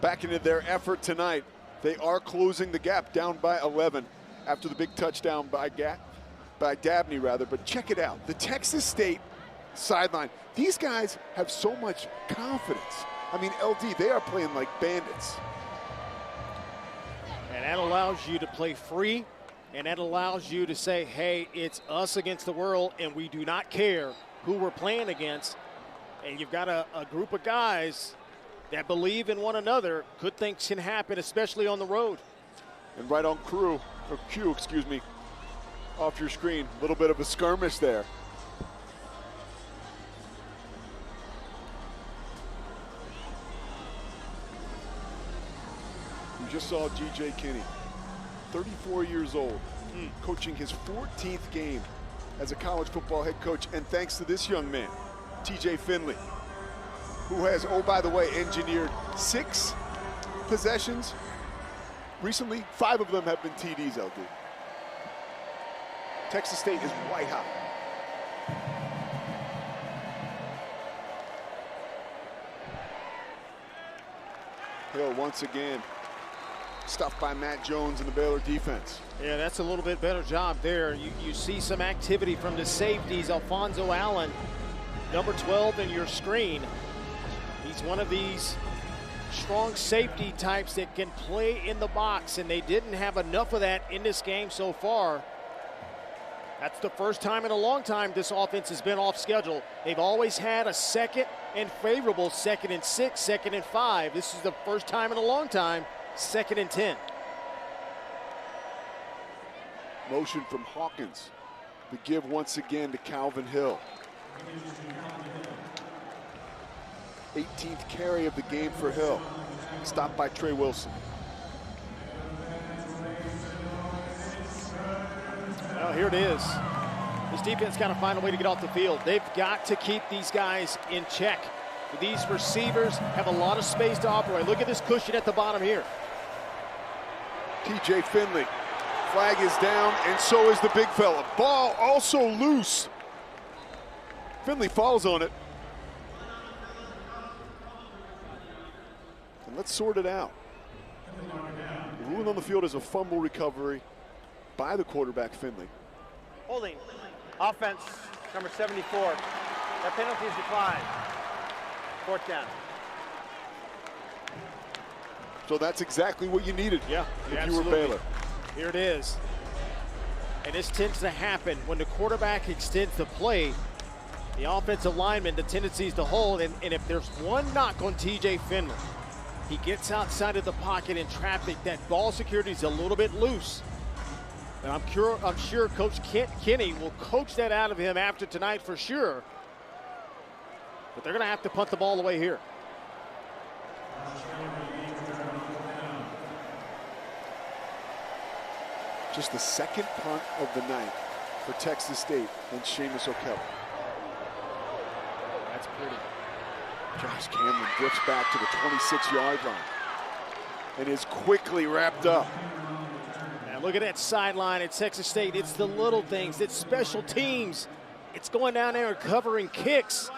back into their effort tonight. They are closing the gap, down by 11 after the big touchdown by Dabney, rather. But check it out, the Texas State sideline. These guys have so much confidence. I mean, LD, they are playing like bandits. And that allows you to play free, and that allows you to say, hey, it's us against the world, and we do not care who we're playing against. And you've got a group of guys that believe in one another. Good things can happen, especially on the road. And right on cue, off your screen, a little bit of a skirmish there. You just saw G.J. Kinney, 34 years old, coaching his 14th game as a college football head coach, and thanks to this young man, T.J. Finley, who has, oh, by the way, engineered 6 possessions. Recently, 5 of them have been TDs, LD. Texas State is white hot. Hill once again stuffed by Matt Jones and the Baylor defense. Yeah, that's a little bit better job there. You see some activity from the safeties. Alfonso Allen, number 12 in your screen. He's one of these strong safety types that can play in the box, and they didn't have enough of that in this game so far. That's the first time in a long time this offense has been off schedule. They've always had a second and favorable 2nd and 6, 2nd and 5. This is the first time in a long time, 2nd and 10. Motion from Hawkins. The give once again to Calvin Hill. 18th carry of the game for Hill. Stopped by Trey Wilson. Well, here it is. This defense got to find a way to get off the field. They've got to keep these guys in check. These receivers have a lot of space to operate. Look at this cushion at the bottom here. T.J. Finley. Flag is down, and so is the big fella. Ball also loose. Finley falls on it. And let's sort it out. The ruling on the field is a fumble recovery by the quarterback, Finley. Holding. Offense, number 74. That penalty is declined. 4th down. So that's exactly what you needed. Yeah, if you were Baylor. Here it is. And this tends to happen when the quarterback extends the play. The offensive lineman, the tendency is to hold, and if there's one knock on T.J. Finley, he gets outside of the pocket in traffic, that ball security is a little bit loose. And I'm sure Coach Kenny will coach that out of him after tonight for sure. But they're going to have to punt the ball away here. Just the second punt of the night for Texas State and Seamus O'Kelly. That's pretty. Josh Cameron drifts back to the 26-yard line and is quickly wrapped up. Now look at that sideline at Texas State. It's the little things. It's special teams. It's going down there and covering kicks.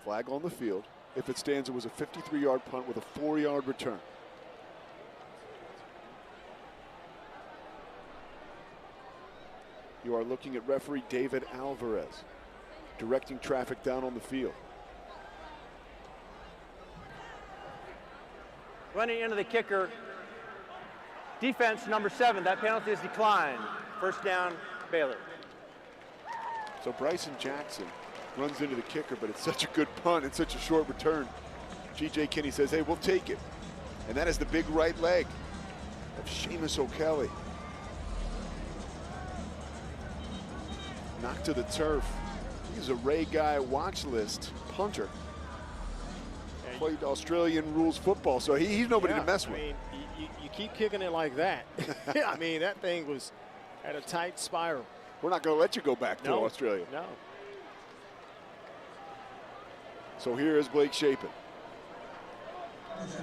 Flag on the field. If it stands, it was a 53-yard punt with a 4-yard return. You are looking at referee David Alvarez directing traffic down on the field. Running into the kicker. Defense number 7. That penalty is declined. First down, Baylor. So Bryson Jackson runs into the kicker, but it's such a good punt and such a short return. G.J. Kinney says, hey, we'll take it. And that is the big right leg of Seamus O'Kelly. Knocked to the turf. He's a Ray Guy watch list punter. Played Australian rules football, so he's nobody to mess with. I mean, you keep kicking it like that. I mean, that thing was at a tight spiral. We're not going to let you go back to Australia. No. So here is Blake Shapen. If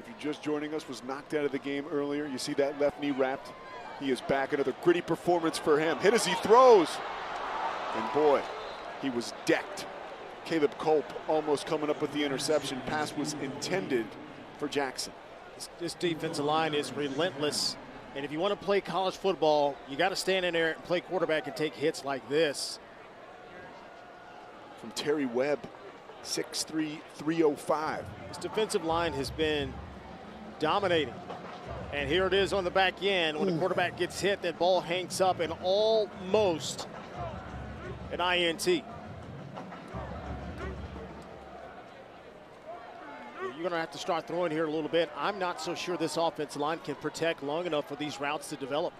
you're just joining us, was knocked out of the game earlier. You see that left knee wrapped. He is back. Another gritty performance for him. Hit as he throws. And boy, he was decked. Caleb Culp almost coming up with the interception. Pass was intended for Jackson. This defensive line is relentless. And if you want to play college football, you got to stand in there and play quarterback and take hits like this. From Terry Webb, 6'3", 305. This defensive line has been dominating. And here it is on the back end. When the quarterback gets hit, that ball hangs up and almost an INT. You're going to have to start throwing here a little bit. I'm not so sure this offensive line can protect long enough for these routes to develop.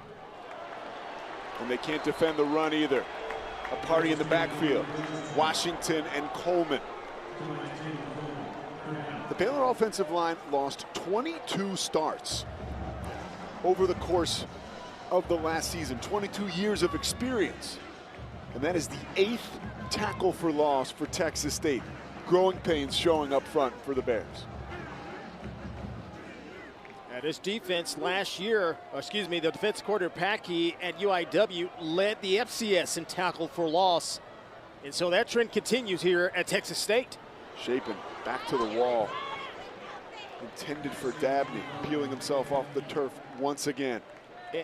And they can't defend the run either. A party in the backfield. Washington and Coleman. The Baylor offensive line lost 22 starts over the course of the last season. 22 years of experience. And that is the 8th tackle for loss for Texas State. Growing pains showing up front for the Bears. Now this defense last year, the defense coordinator Packey at UIW led the FCS in tackle for loss. And so that trend continues here at Texas State. Shapen back to the wall. Intended for Dabney, peeling himself off the turf once again.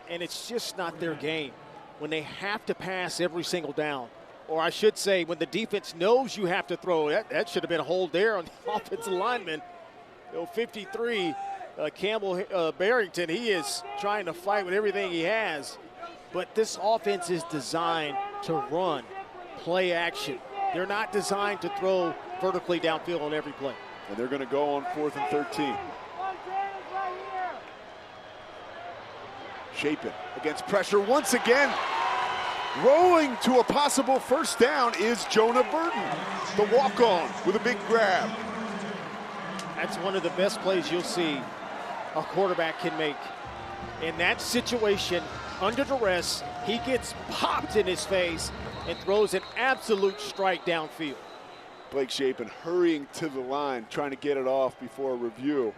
And it's just not their game when they have to pass every single down. Or I should say, when the defense knows you have to throw, that should have been a hold there on the offensive lineman. 53, Campbell Barrington, he is trying to fight with everything he has. But this offense is designed to run, play action. They're not designed to throw vertically downfield on every play. And they're going to go on 4th and 13. Shapen against pressure once again. Rolling to a possible first down is Jonah Burton, the walk-on with a big grab. That's one of the best plays you'll see a quarterback can make. In that situation, under duress, he gets popped in his face and throws an absolute strike downfield. Blake Shapen hurrying to the line, trying to get it off before a review.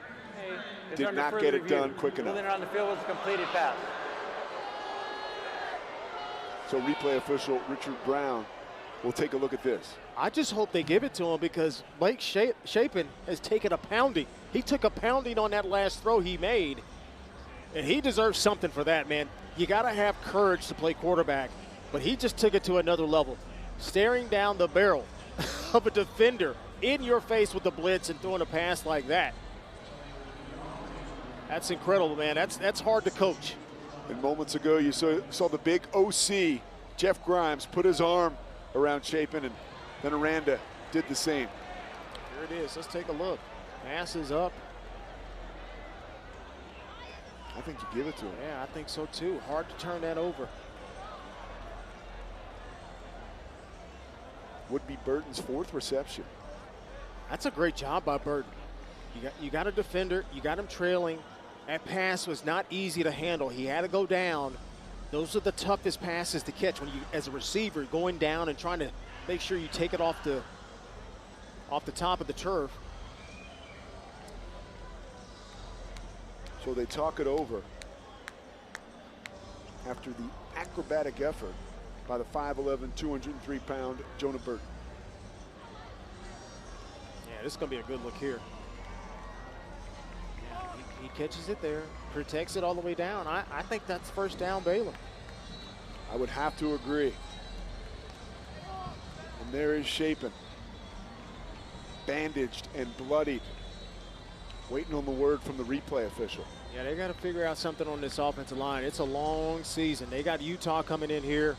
Did not get it done quick enough. Moving around the field was a completed pass. So replay official Richard Brown will take a look at this. I just hope they give it to him because Blake Shapen has taken a pounding. He took a pounding on that last throw he made, and he deserves something for that, man. You got to have courage to play quarterback, but he just took it to another level. Staring down the barrel of a defender in your face with the blitz and throwing a pass like that. That's incredible, man. That's hard to coach. And moments ago, you saw the big OC, Jeff Grimes, put his arm around Shapen, and then Aranda did the same. Here it is. Let's take a look. Pass is up. I think you give it to him. Yeah, I think so too. Hard to turn that over. Would be Burton's 4th reception. That's a great job by Burton. You got a defender, you got him trailing. That pass was not easy to handle. He had to go down. Those are the toughest passes to catch when you, as a receiver, going down and trying to make sure you take it off the top of the turf. So they talk it over after the acrobatic effort by the 5'11", 203-pound Jonah Burton. Yeah, this is going to be a good look here. Yeah, he catches it there, protects it all the way down. I think that's first down Baylor. I would have to agree. And there is Chapin, bandaged and bloodied, waiting on the word from the replay official. Yeah, they got to figure out something on this offensive line. It's a long season. They got Utah coming in here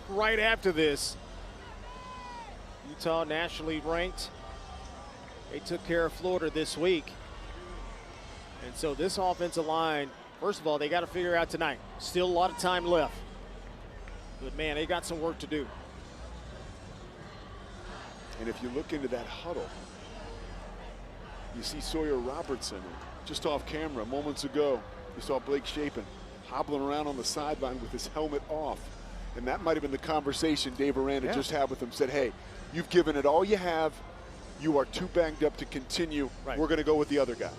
right after this. Utah nationally ranked. They took care of Florida this week. And so this offensive line, first of all, they got to figure out tonight. Still a lot of time left. But, man, they got some work to do. And if you look into that huddle, you see Sawyer Robertson. Just off camera moments ago, you saw Blake Chapin hobbling around on the sideline with his helmet off. And that might have been the conversation Dave Aranda just had with him. Said, hey, you've given it all you have. You are too banged up to continue. Right. We're going to go with the other guy.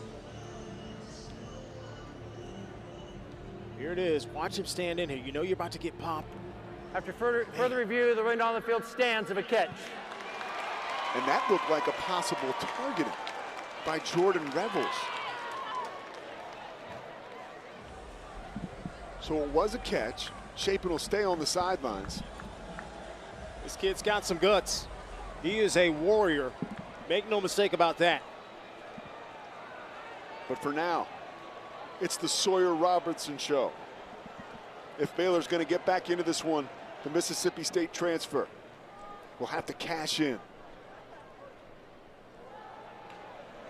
Here it is. Watch him stand in here. You know you're about to get popped. After further review, the running down the field stands of a catch. And that looked like a possible targeting by Jordan Revels. So it was a catch. Chapin will stay on the sidelines. This kid's got some guts. He is a warrior. Make no mistake about that. But for now, it's the Sawyer Robertson show. If Baylor's going to get back into this one, the Mississippi State transfer will have to cash in.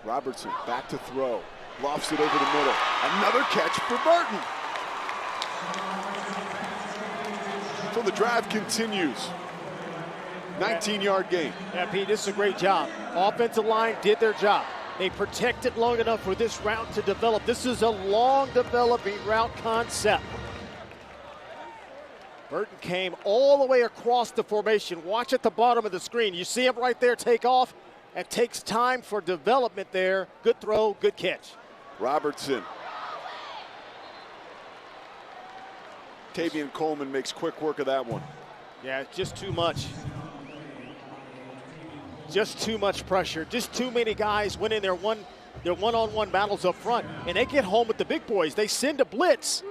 Robertson back to throw. Lofts it over the middle. Another catch for Burton. So the drive continues. 19-yard gain. Yeah, Pete, this is a great job. Offensive line did their job. They protected long enough for this route to develop. This is a long developing route concept. Burton came all the way across the formation. Watch at the bottom of the screen. You see him right there take off. It takes time for development there. Good throw, good catch. Robertson. Tavian Coleman makes quick work of that one. Yeah, it's just too much. Just too much pressure. Just too many guys winning their one-on-one battles up front. And they get home with the big boys. They send a blitz.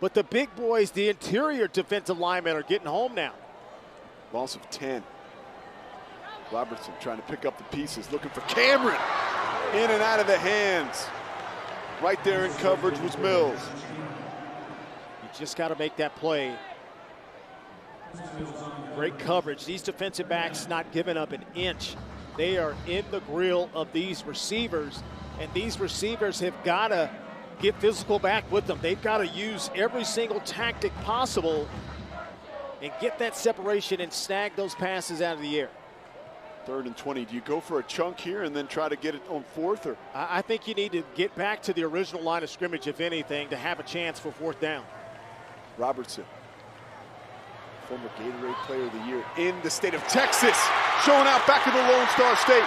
But the big boys, the interior defensive linemen, are getting home now. Loss of 10. Robertson trying to pick up the pieces, looking for Cameron. In and out of the hands. Right there in coverage was Mills. You just got to make that play. Great coverage. These defensive backs not giving up an inch. They are in the grill of these receivers, and these receivers have got to get physical back with them. They've got to use every single tactic possible and get that separation and snag those passes out of the air. 3rd and 20. Do you go for a chunk here and then try to get it on 4th? Or? I think you need to get back to the original line of scrimmage, if anything, to have a chance for 4th down. Robertson, former Gatorade Player of the Year in the state of Texas, showing out back in the Lone Star State.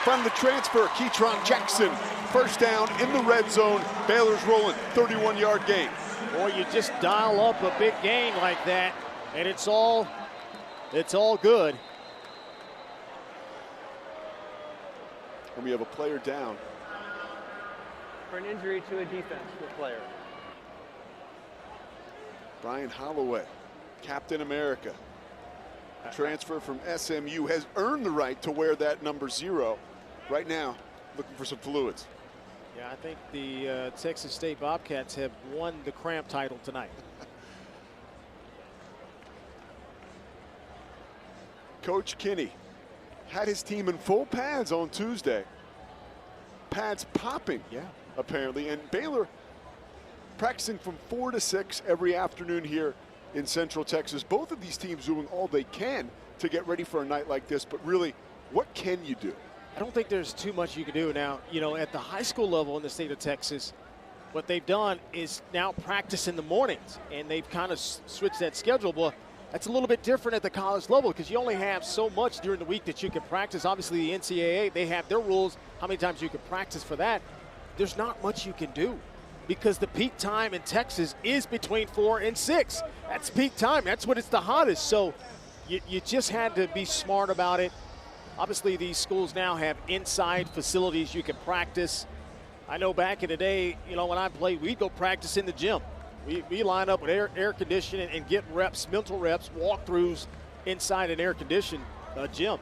From the transfer, Keytron Jackson, first down in the red zone. Baylor's rolling, 31-yard gain. Boy, you just dial up a big gain like that, and it's all good. And we have a player down. For an injury to a defensive player. Brian Holloway, Captain America. Transfer from SMU, has earned the right to wear that number 0. Right now, looking for some fluids. Yeah, I think the Texas State Bobcats have won the cramp title tonight. Coach Kinney had his team in full pads on Tuesday. Pads popping, apparently. And Baylor practicing from 4 to 6 every afternoon here in Central Texas. Both of these teams doing all they can to get ready for a night like this, but really, what can you do? I don't think there's too much you can do now. You know, at the high school level in the state of Texas, what they've done is now practice in the mornings, and they've kind of switched that schedule. Well, that's a little bit different at the college level because you only have so much during the week that you can practice. Obviously, the NCAA, they have their rules, how many times you can practice for that. There's not much you can do because the peak time in Texas is between 4 and 6. That's peak time. That's when it's the hottest. So you just had to be smart about it. Obviously, these schools now have inside facilities you can practice. I know back in the day, you know, when I played, we'd go practice in the gym. We line up with air conditioning and get reps, mental reps, walkthroughs inside an air-conditioned gym.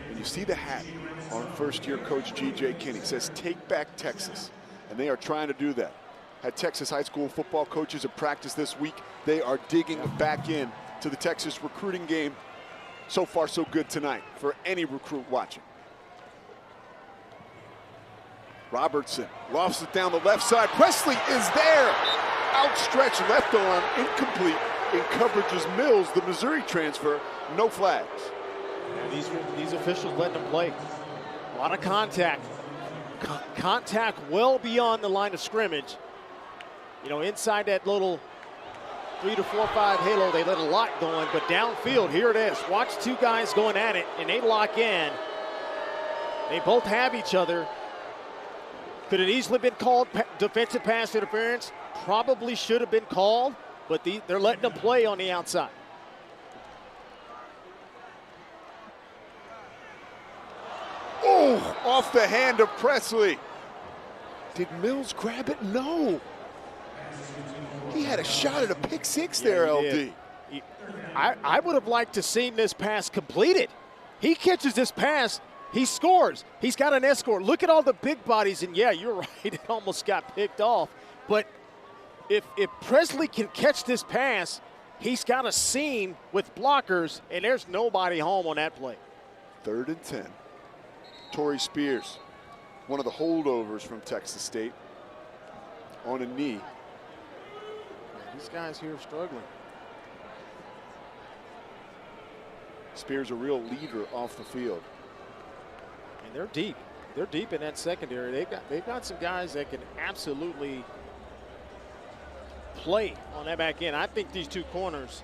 And you see the hat on first-year coach G.J. Kinney. It says, "Take back Texas." And they are trying to do that. Had Texas high school football coaches at practice this week. They are digging back in to the Texas recruiting game. So far, so good tonight for any recruit watching. Robertson lofts it down the left side. Presley is there. Outstretched left arm, incomplete. In coverage is Mills, the Missouri transfer. No flags. Yeah, these officials letting them play. A lot of contact. Contact well beyond the line of scrimmage. You know, inside that little 3 to 4 5 halo, they let a lot going, but downfield, here it is. Watch two guys going at it, and they lock in. They both have each other. Could it easily been called defensive pass interference? Probably should have been called, but they're letting them play on the outside. Oh, off the hand of Presley. Did Mills grab it? No. He had a shot at a pick six there, LD. I would have liked to seen this pass completed. He catches this pass, he scores. He's got an escort. Look at all the big bodies, and yeah, you're right, it almost got picked off. But if Presley can catch this pass, he's got a seam with blockers, and there's nobody home on that play. 3rd and 10. Torrey Spears, one of the holdovers from Texas State, on a knee. These guys here are struggling. Spears a real leader off the field. And they're deep. They're deep in that secondary. They've got some guys that can absolutely play on that back end. I think these two corners,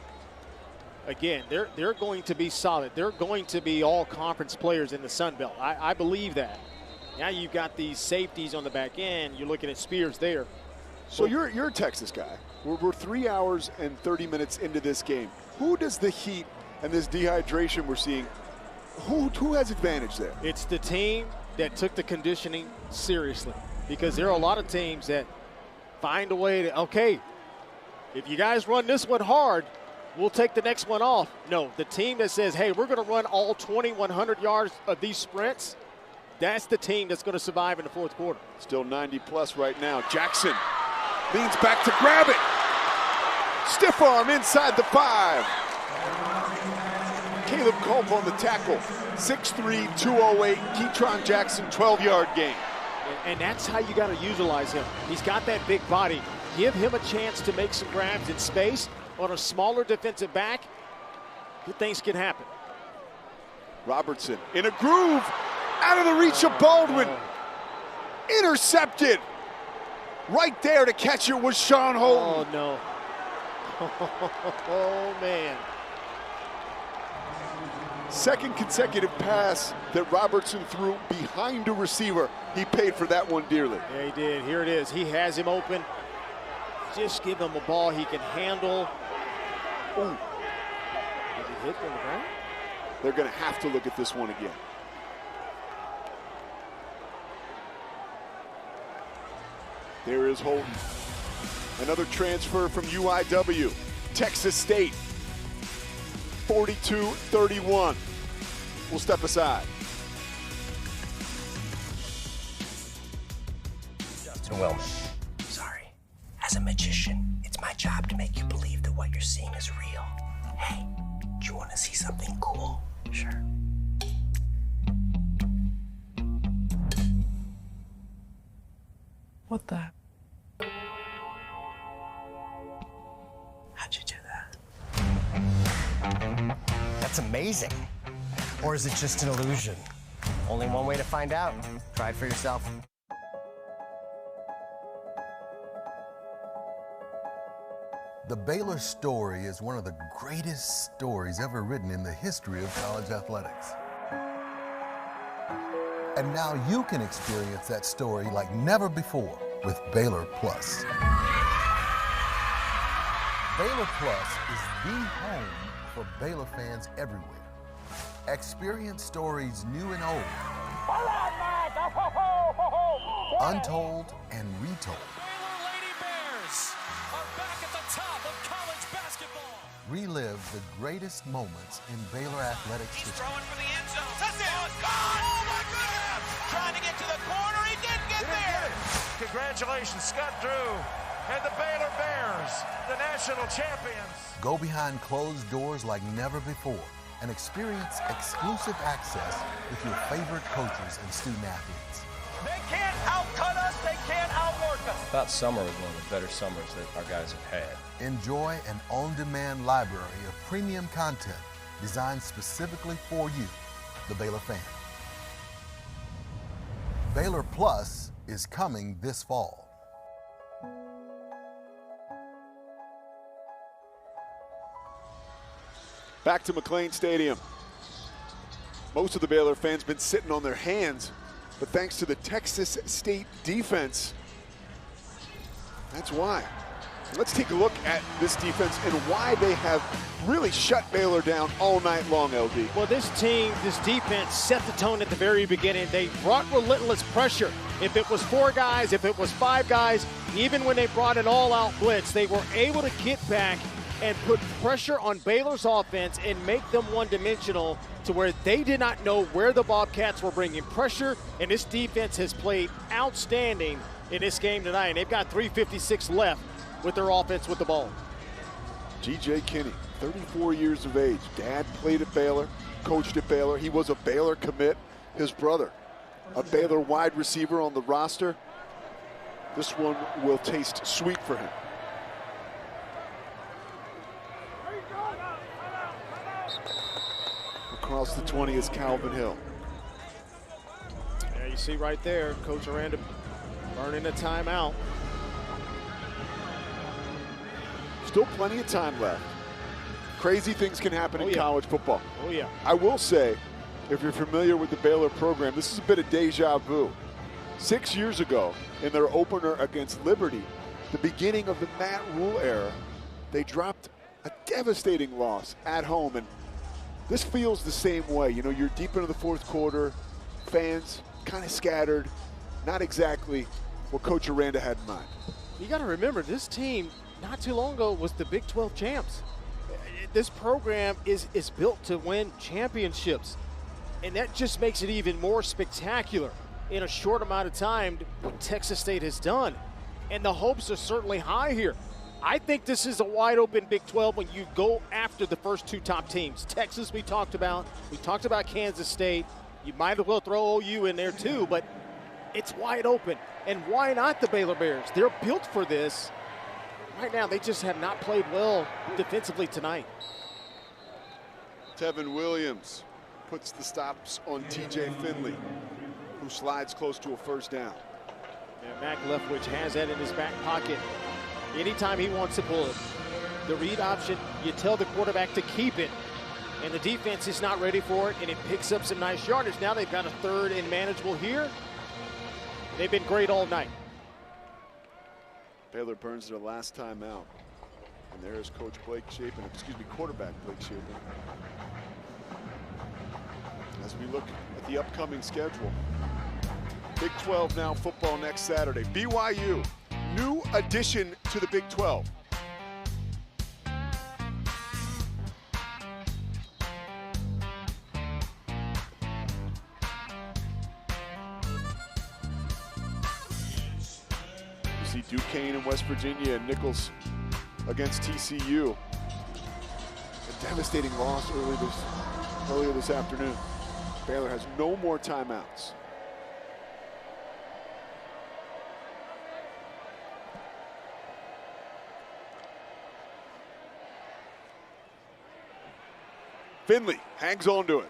again, they're going to be solid. They're going to be all conference players in the Sun Belt. I believe that. Now you've got these safeties on the back end. You're looking at Spears there. So you're a Texas guy. We're 3 hours and 30 minutes into this game. Who does the heat and this dehydration we're seeing, who has advantage there? It's the team that took the conditioning seriously, because there are a lot of teams that find a way to, okay, if you guys run this one hard, we'll take the next one off. No, the team that says, hey, we're going to run all 2,100 yards of these sprints, that's the team that's going to survive in the 4th quarter. Still 90+ right now. Jackson leans back to grab it. Stiff arm inside the 5. Caleb Culp on the tackle. 6'3", 208. Keytron Jackson, 12-yard gain. And that's how you got to utilize him. He's got that big body. Give him a chance to make some grabs in space on a smaller defensive back. Good things can happen. Robertson in a groove. Out of the reach of Baldwin. Intercepted. Right there to catch it was Sean Holton. Oh, no. Oh, man. Second consecutive pass that Robertson threw behind a receiver. He paid for that one dearly. Yeah, he did. Here it is. He has him open. Just give him a ball he can handle. Ooh. Did he hit from the ground? They're going to have to look at this one again. There is Holton. Another transfer from UIW. Texas State. 42-31. We'll step aside. Justin Willman. Sorry. As a magician, it's my job to make you believe that what you're seeing is real. Hey, do you want to see something cool? Sure. What the? How'd you do that? That's amazing. Or is it just an illusion? Only one way to find out. Try it for yourself. The Baylor story is one of the greatest stories ever written in the history of college athletics. And now you can experience that story like never before with Baylor Plus. Baylor Plus is the home for Baylor fans everywhere. Experience stories new and old, untold and retold. Baylor Lady Bears are back at the top of college basketball. Relive the greatest moments in Baylor athletics history. Throwing for the end zone. Touchdown! Oh my goodness! Trying to get to the corner. He didn't get there. Congratulations, Scott Drew and the Baylor Bears, the national champions. Go behind closed doors like never before and experience exclusive access with your favorite coaches and student athletes. They can't outcut us. They can't outwork us. That summer was one of the better summers that our guys have had. Enjoy an on-demand library of premium content designed specifically for you, the Baylor fan. Baylor Plus is coming this fall. Back to McLean Stadium. Most of the Baylor fans been sitting on their hands, but thanks to the Texas State defense, that's why. Let's take a look at this defense and why they have really shut Baylor down all night long, LD. Well, this defense set the tone at the very beginning. They brought relentless pressure. If it was 4 guys, if it was 5 guys, even when they brought an all-out blitz, they were able to get back and put pressure on Baylor's offense and make them one-dimensional to where they did not know where the Bobcats were bringing pressure, and this defense has played outstanding in this game tonight. And they've got 3:56 left with their offense with the ball. G.J. Kinney, 34 years of age. Dad played at Baylor, coached at Baylor. He was a Baylor commit. His brother, a Baylor wide receiver on the roster. This one will taste sweet for him. Across the 20 is Calvin Hill. Yeah, you see right there, Coach Aranda burning a timeout. Still plenty of time left. Crazy things can happen in college football. Oh, yeah. I will say, if you're familiar with the Baylor program, this is a bit of deja vu. 6 years ago, in their opener against Liberty, the beginning of the Matt Rule era, they dropped a devastating loss at home. And this feels the same way. You know, you're deep into the fourth quarter, fans kind of scattered, not exactly what Coach Aranda had in mind. You got to remember, this team not too long ago was the Big 12 champs. This program is built to win championships, and that just makes it even more spectacular in a short amount of time what Texas State has done. And the hopes are certainly high here. I think this is a wide open Big 12 when you go after the first 2 top teams. Texas we talked about Kansas State. You might as well throw OU in there too, but it's wide open. And why not the Baylor Bears? They're built for this. Right now, they just have not played well defensively tonight. Tevin Williams puts the stops on TJ Finley, who slides close to a first down. Yeah, Mac Leftwich has that in his back pocket. Anytime he wants to pull it, the read option, you tell the quarterback to keep it, and the defense is not ready for it, and it picks up some nice yardage. Now they've got a 3rd and manageable here. They've been great all night. Baylor burns their last time out. And there is Coach Blake Shapen, quarterback Blake Shapen. As we look at the upcoming schedule, Big 12 now football next Saturday. BYU, new addition to the Big 12. You see Duquesne in West Virginia and Nichols against TCU. A devastating loss earlier this afternoon. Baylor has no more timeouts. Finley hangs on to it.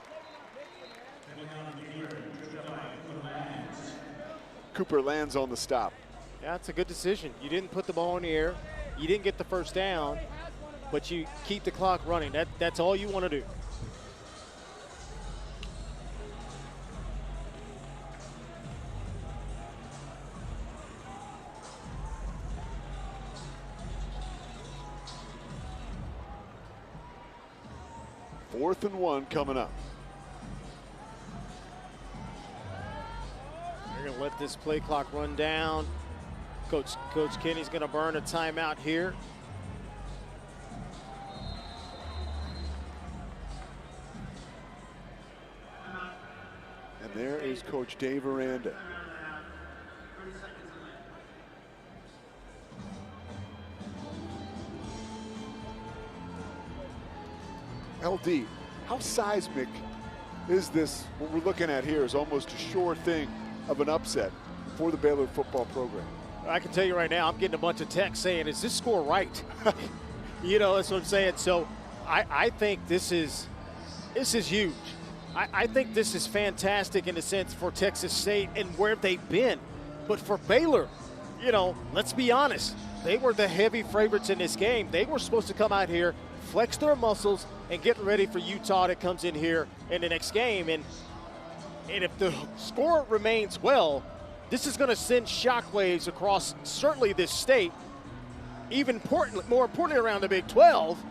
Cooper lands on the stop. Yeah, that's a good decision. You didn't put the ball in the air. You didn't get the first down, but you keep the clock running. That's all you want to do. Fourth and 1 coming up. They're going to let this play clock run down. Coach Kenny's going to burn a timeout here. And there is Coach Dave Aranda. LD, how seismic is this? What we're looking at here is almost a sure thing of an upset for the Baylor football program. I can tell you right now, I'm getting a bunch of texts saying, is this score right? You know, that's what I'm saying. So I think this is huge. I think this is fantastic in a sense for Texas State and where they've been. But for Baylor, you know, let's be honest. They were the heavy favorites in this game. They were supposed to come out here, flex their muscles, and get ready for Utah that comes in here in the next game. And if the score remains well, this is going to send shockwaves across certainly this state, even more importantly around the Big 12.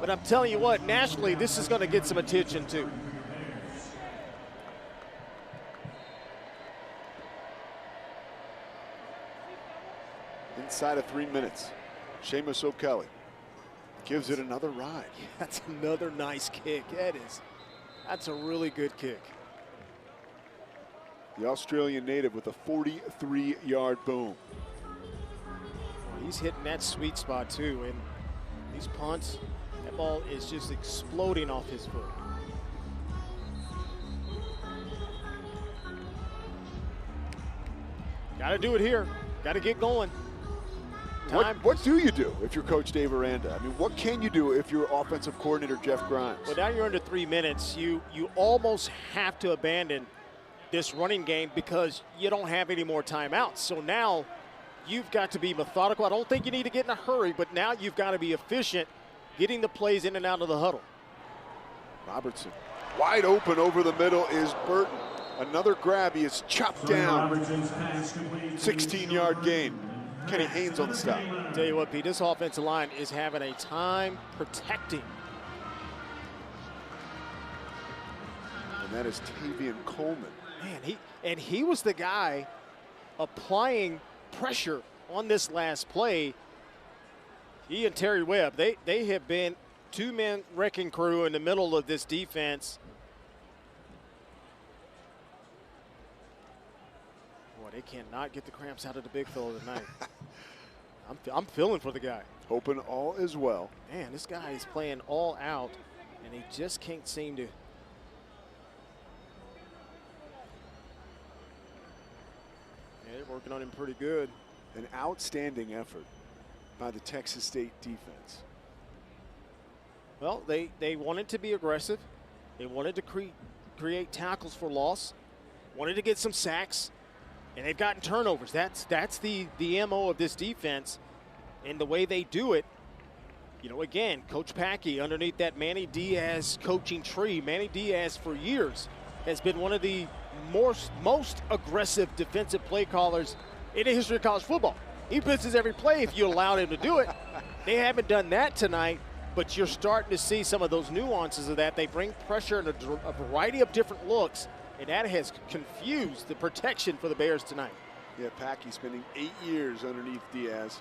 But I'm telling you what, nationally, this is going to get some attention too. Inside of 3 minutes, Seamus O'Kelly gives it another ride. That's another nice kick. That's a really good kick. The Australian native with a 43-yard boom. Well, he's hitting that sweet spot too, and these punts, that ball is just exploding off his foot. Got to do it here. Got to get going. What do you do if you're Coach Dave Aranda? I mean, what can you do if you're offensive coordinator Jeff Grimes? Well, now you're under 3 minutes. You almost have to abandon this running game because you don't have any more timeouts. So now you've got to be methodical. I don't think you need to get in a hurry, but now you've got to be efficient getting the plays in and out of the huddle. Robertson wide open over the middle is Burton. Another grab. He is chopped down. 16-yard gain. Kenny Haynes on the stop. Tell you what, Pete, this offensive line is having a time protecting. And that is Tavian Coleman. Man, he was the guy applying pressure on this last play. He and Terry Webb, they have been two-man wrecking crew in the middle of this defense. Boy, they cannot get the cramps out of the big fella tonight. I'm feeling for the guy. Hoping all is well. Man, this guy is playing all out, and he just can't seem to. Yeah, they're working on him pretty good. An outstanding effort by the Texas State defense. Well, they wanted to be aggressive. They wanted to create tackles for loss, wanted to get some sacks, and they've gotten turnovers. That's the MO of this defense, and the way they do it. You know, again, Coach Packey underneath that Manny Diaz coaching tree. Manny Diaz for years has been one of the most aggressive defensive play callers in the history of college football. He blitzes every play if you allow him to do it. They haven't done that tonight, but you're starting to see some of those nuances of that. They bring pressure in a variety of different looks, and that has confused the protection for the Bears tonight. Yeah, Packey spending 8 years underneath Diaz.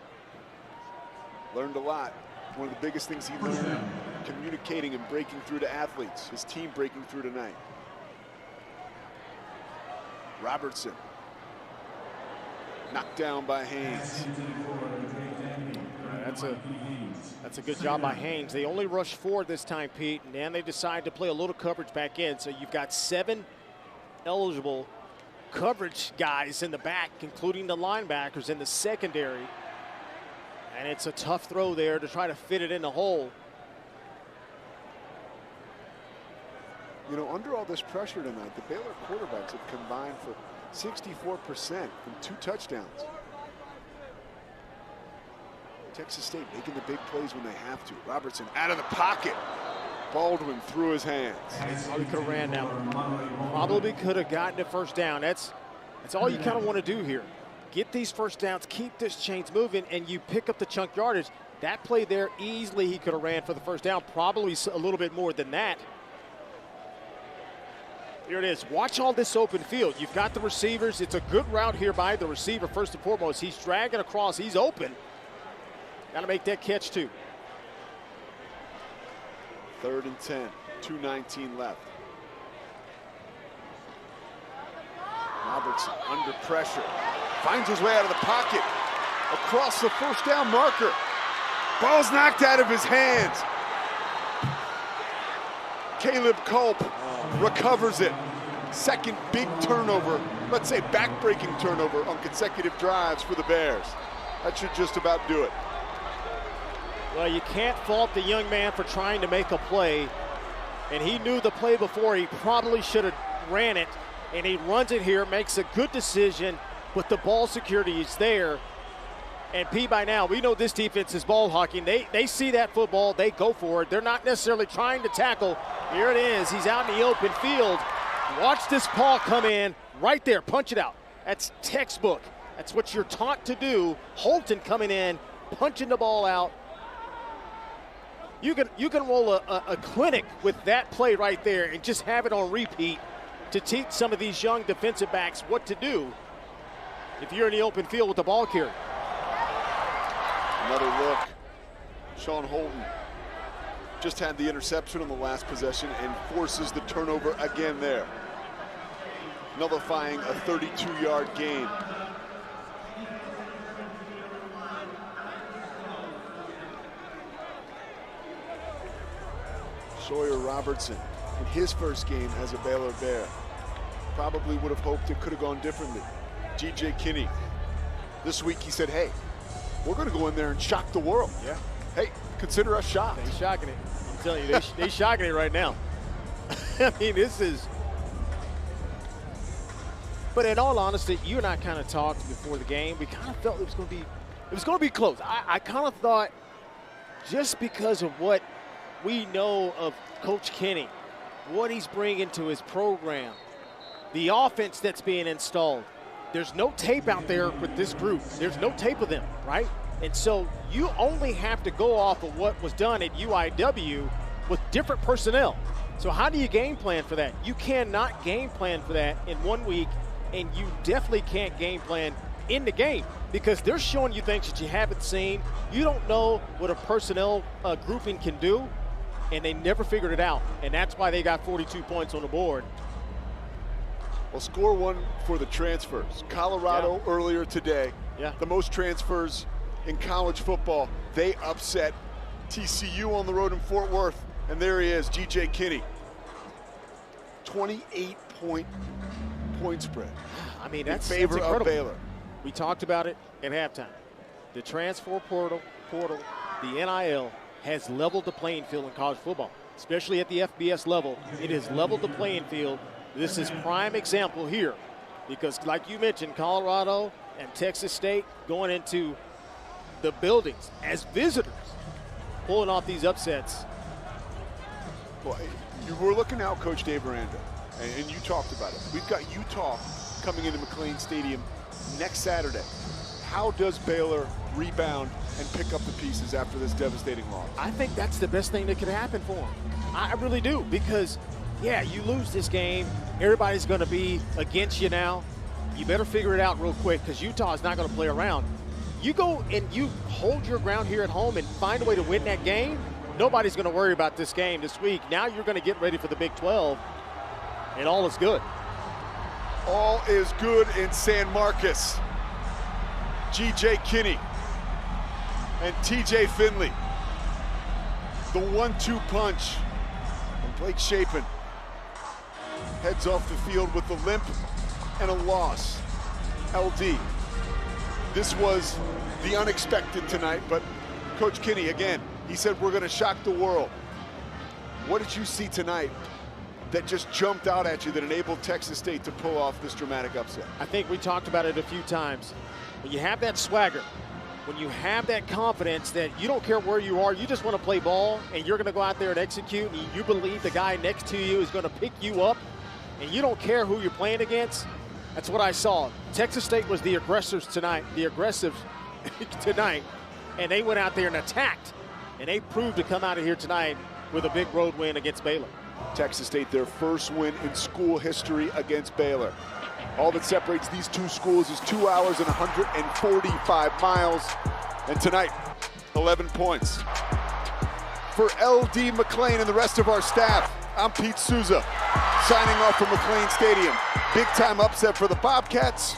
Learned a lot. One of the biggest things he learned, communicating and breaking through to athletes. His team breaking through tonight. Robertson. Knocked down by Haynes. That's a good job by Haynes. They only rushed 4 this time, Pete, and then they decide to play a little coverage back in. So you've got 7 eligible coverage guys in the back, including the linebackers in the secondary. And it's a tough throw there to try to fit it in the hole. You know, under all this pressure tonight, the Baylor quarterbacks have combined for 64% from 2 touchdowns. Texas State making the big plays when they have to. Robertson out of the pocket. Baldwin through his hands. Probably could have ran now. Probably could have gotten a first down. That's all you kind of want to do here. Get these first downs, keep this chains moving, and you pick up the chunk yardage. That play there, easily he could have ran for the first down. Probably a little bit more than that. Here it is. Watch all this open field. You've got the receivers. It's a good route here by the receiver, first and foremost. He's dragging across. He's open. Got to make that catch, too. 3rd and 10, 2:19 left. Robertson under pressure. Finds his way out of the pocket. Across the first down marker. Ball's knocked out of his hands. Caleb Culp recovers it. Second big turnover, let's say back-breaking turnover on consecutive drives for the Bears. That should just about do it. Well, you can't fault the young man for trying to make a play. And he knew the play before. He probably should have ran it. And he runs it here, makes a good decision, but the ball security is there. And P, by now, we know this defense is ball hawking. They see that football, they go for it. They're not necessarily trying to tackle. Here it is. He's out in the open field. Watch this ball come in right there. Punch it out. That's textbook. That's what you're taught to do. Holton coming in, punching the ball out. You can roll a clinic with that play right there and just have it on repeat to teach some of these young defensive backs what to do if you're in the open field with the ball carrier. Another look. Sean Holton just had the interception on the last possession and forces the turnover again there, nullifying a 32-yard gain. Sawyer Robertson, in his first game as a Baylor Bear, probably would have hoped it could have gone differently. G.J. Kinney, this week he said, hey, we're going to go in there and shock the world. Yeah. Hey, consider us shocked. They're shocking it. I'm telling you, they're shocking it right now. I mean, this is. But in all honesty, you and I kind of talked before the game. We kind of felt it was going to be close. I kind of thought, just because of what we know of Coach Kinney, what he's bringing to his program, the offense that's being installed. There's no tape out there with this group. There's no tape of them, right? And so you only have to go off of what was done at UIW with different personnel. So how do you game plan for that? You cannot game plan for that in 1 week, and you definitely can't game plan in the game because they're showing you things that you haven't seen. You don't know what a personnel grouping can do, and they never figured it out. And that's why they got 42 points on the board. Well, score one for the transfers. Colorado earlier today, the most transfers in college football. They upset TCU on the road in Fort Worth, and there he is, G.J. Kinney. 28-point spread. I mean, that's in favor incredible. of Baylor. We talked about it at halftime. The transfer portal, the NIL has leveled the playing field in college football, especially at the FBS level. It has leveled the playing field. This is prime example here because, like you mentioned, Colorado and Texas State going into the buildings as visitors, pulling off these upsets. Well, you were looking out, Coach Dave Aranda, and you talked about it. We've got Utah coming into McLean Stadium next Saturday. How does Baylor rebound and pick up the pieces after this devastating loss? I think that's the best thing that could happen for them. I really do, because, yeah, you lose this game, everybody's going to be against you now. You better figure it out real quick because Utah is not going to play around. You go and you hold your ground here at home and find a way to win that game, nobody's going to worry about this game this week. Now you're going to get ready for the Big 12, and all is good. All is good in San Marcos. G.J. Kinney and T.J. Finley. The 1-2 punch. And Blake Shapen heads off the field with a limp and a loss. LD. This was the unexpected tonight, but Coach Kinney, again, he said we're going to shock the world. What did you see tonight that just jumped out at you that enabled Texas State to pull off this dramatic upset? I think we talked about it a few times. When you have that swagger, when you have that confidence that you don't care where you are, you just want to play ball, and you're going to go out there and execute, and you believe the guy next to you is going to pick you up, and you don't care who you're playing against, that's what I saw. Texas State was the aggressive tonight, and they went out there and attacked, and they proved to come out of here tonight with a big road win against Baylor. Texas State, their first win in school history against Baylor. All that separates these two schools is 2 hours and 145 miles. And tonight, 11 points. For LD McLean and the rest of our staff, I'm Pete Souza, signing off from McLean Stadium. Big time upset for the Bobcats.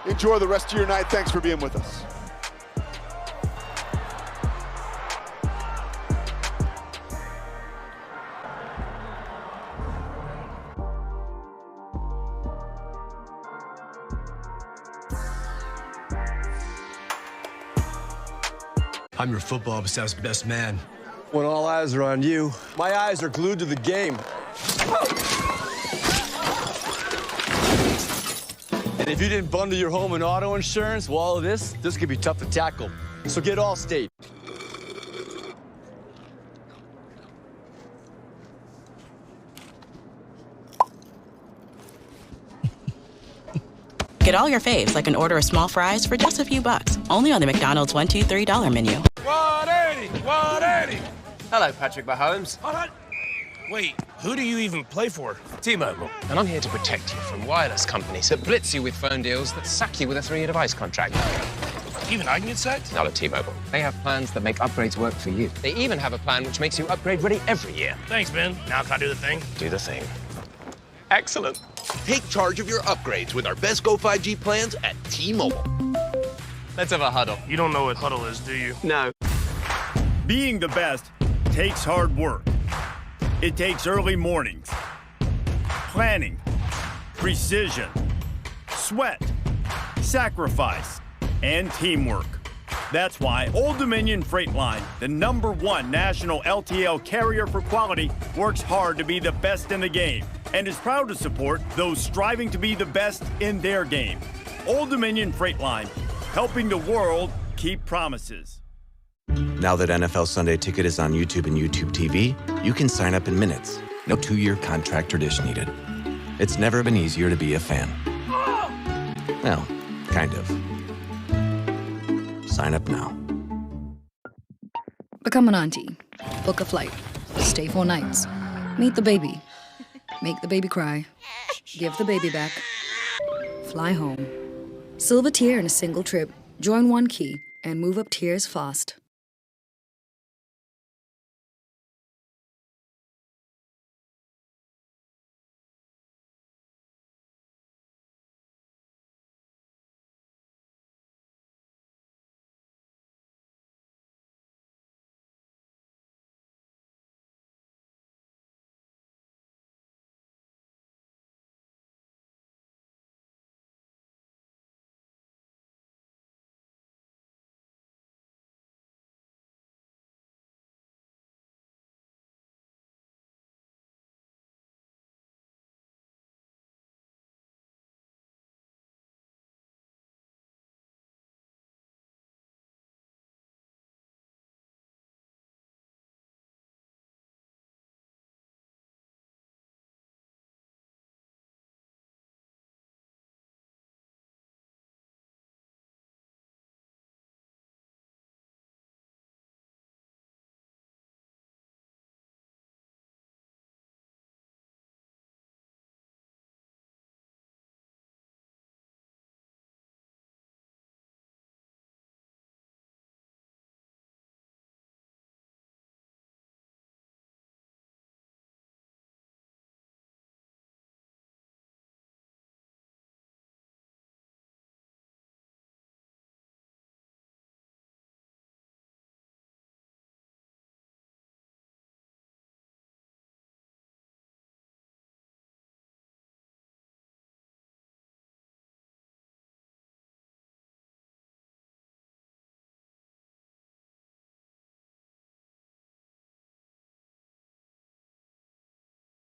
Enjoy the rest of your night. Thanks for being with us. I'm your football-obsessed best man. When all eyes are on you, my eyes are glued to the game. And if you didn't bundle your home and auto insurance, well, all of this could be tough to tackle. So get Allstate. Get all your faves like an order of small fries for just a few bucks. Only on the McDonald's $1, $2, $3 menu. 180! 180! Hello, Patrick Mahomes. Wait, who do you even play for? T-Mobile. And I'm here to protect you from wireless companies that blitz you with phone deals that sack you with a 3-year device contract. Even I can get sacked? Not at T-Mobile. They have plans that make upgrades work for you. They even have a plan which makes you upgrade ready every year. Thanks, Ben. Now can I do the thing? Do the thing. Excellent. Take charge of your upgrades with our best Go 5G plans at T-Mobile. Let's have a huddle. You don't know what huddle is, do you? No. Being the best takes hard work. It takes early mornings, planning, precision, sweat, sacrifice, and teamwork. That's why Old Dominion Freight Line, the #1 national LTL carrier for quality, works hard to be the best in the game and is proud to support those striving to be the best in their game. Old Dominion Freight Line, helping the world keep promises. Now that NFL Sunday Ticket is on YouTube and YouTube TV, you can sign up in minutes. No 2-year contract or dish needed. It's never been easier to be a fan. Well, kind of. Sign up now. Become an auntie. Book a flight. Stay 4 nights. Meet the baby. Make the baby cry. Give the baby back. Fly home. Silver tier in a single trip. Join one key and move up tiers fast.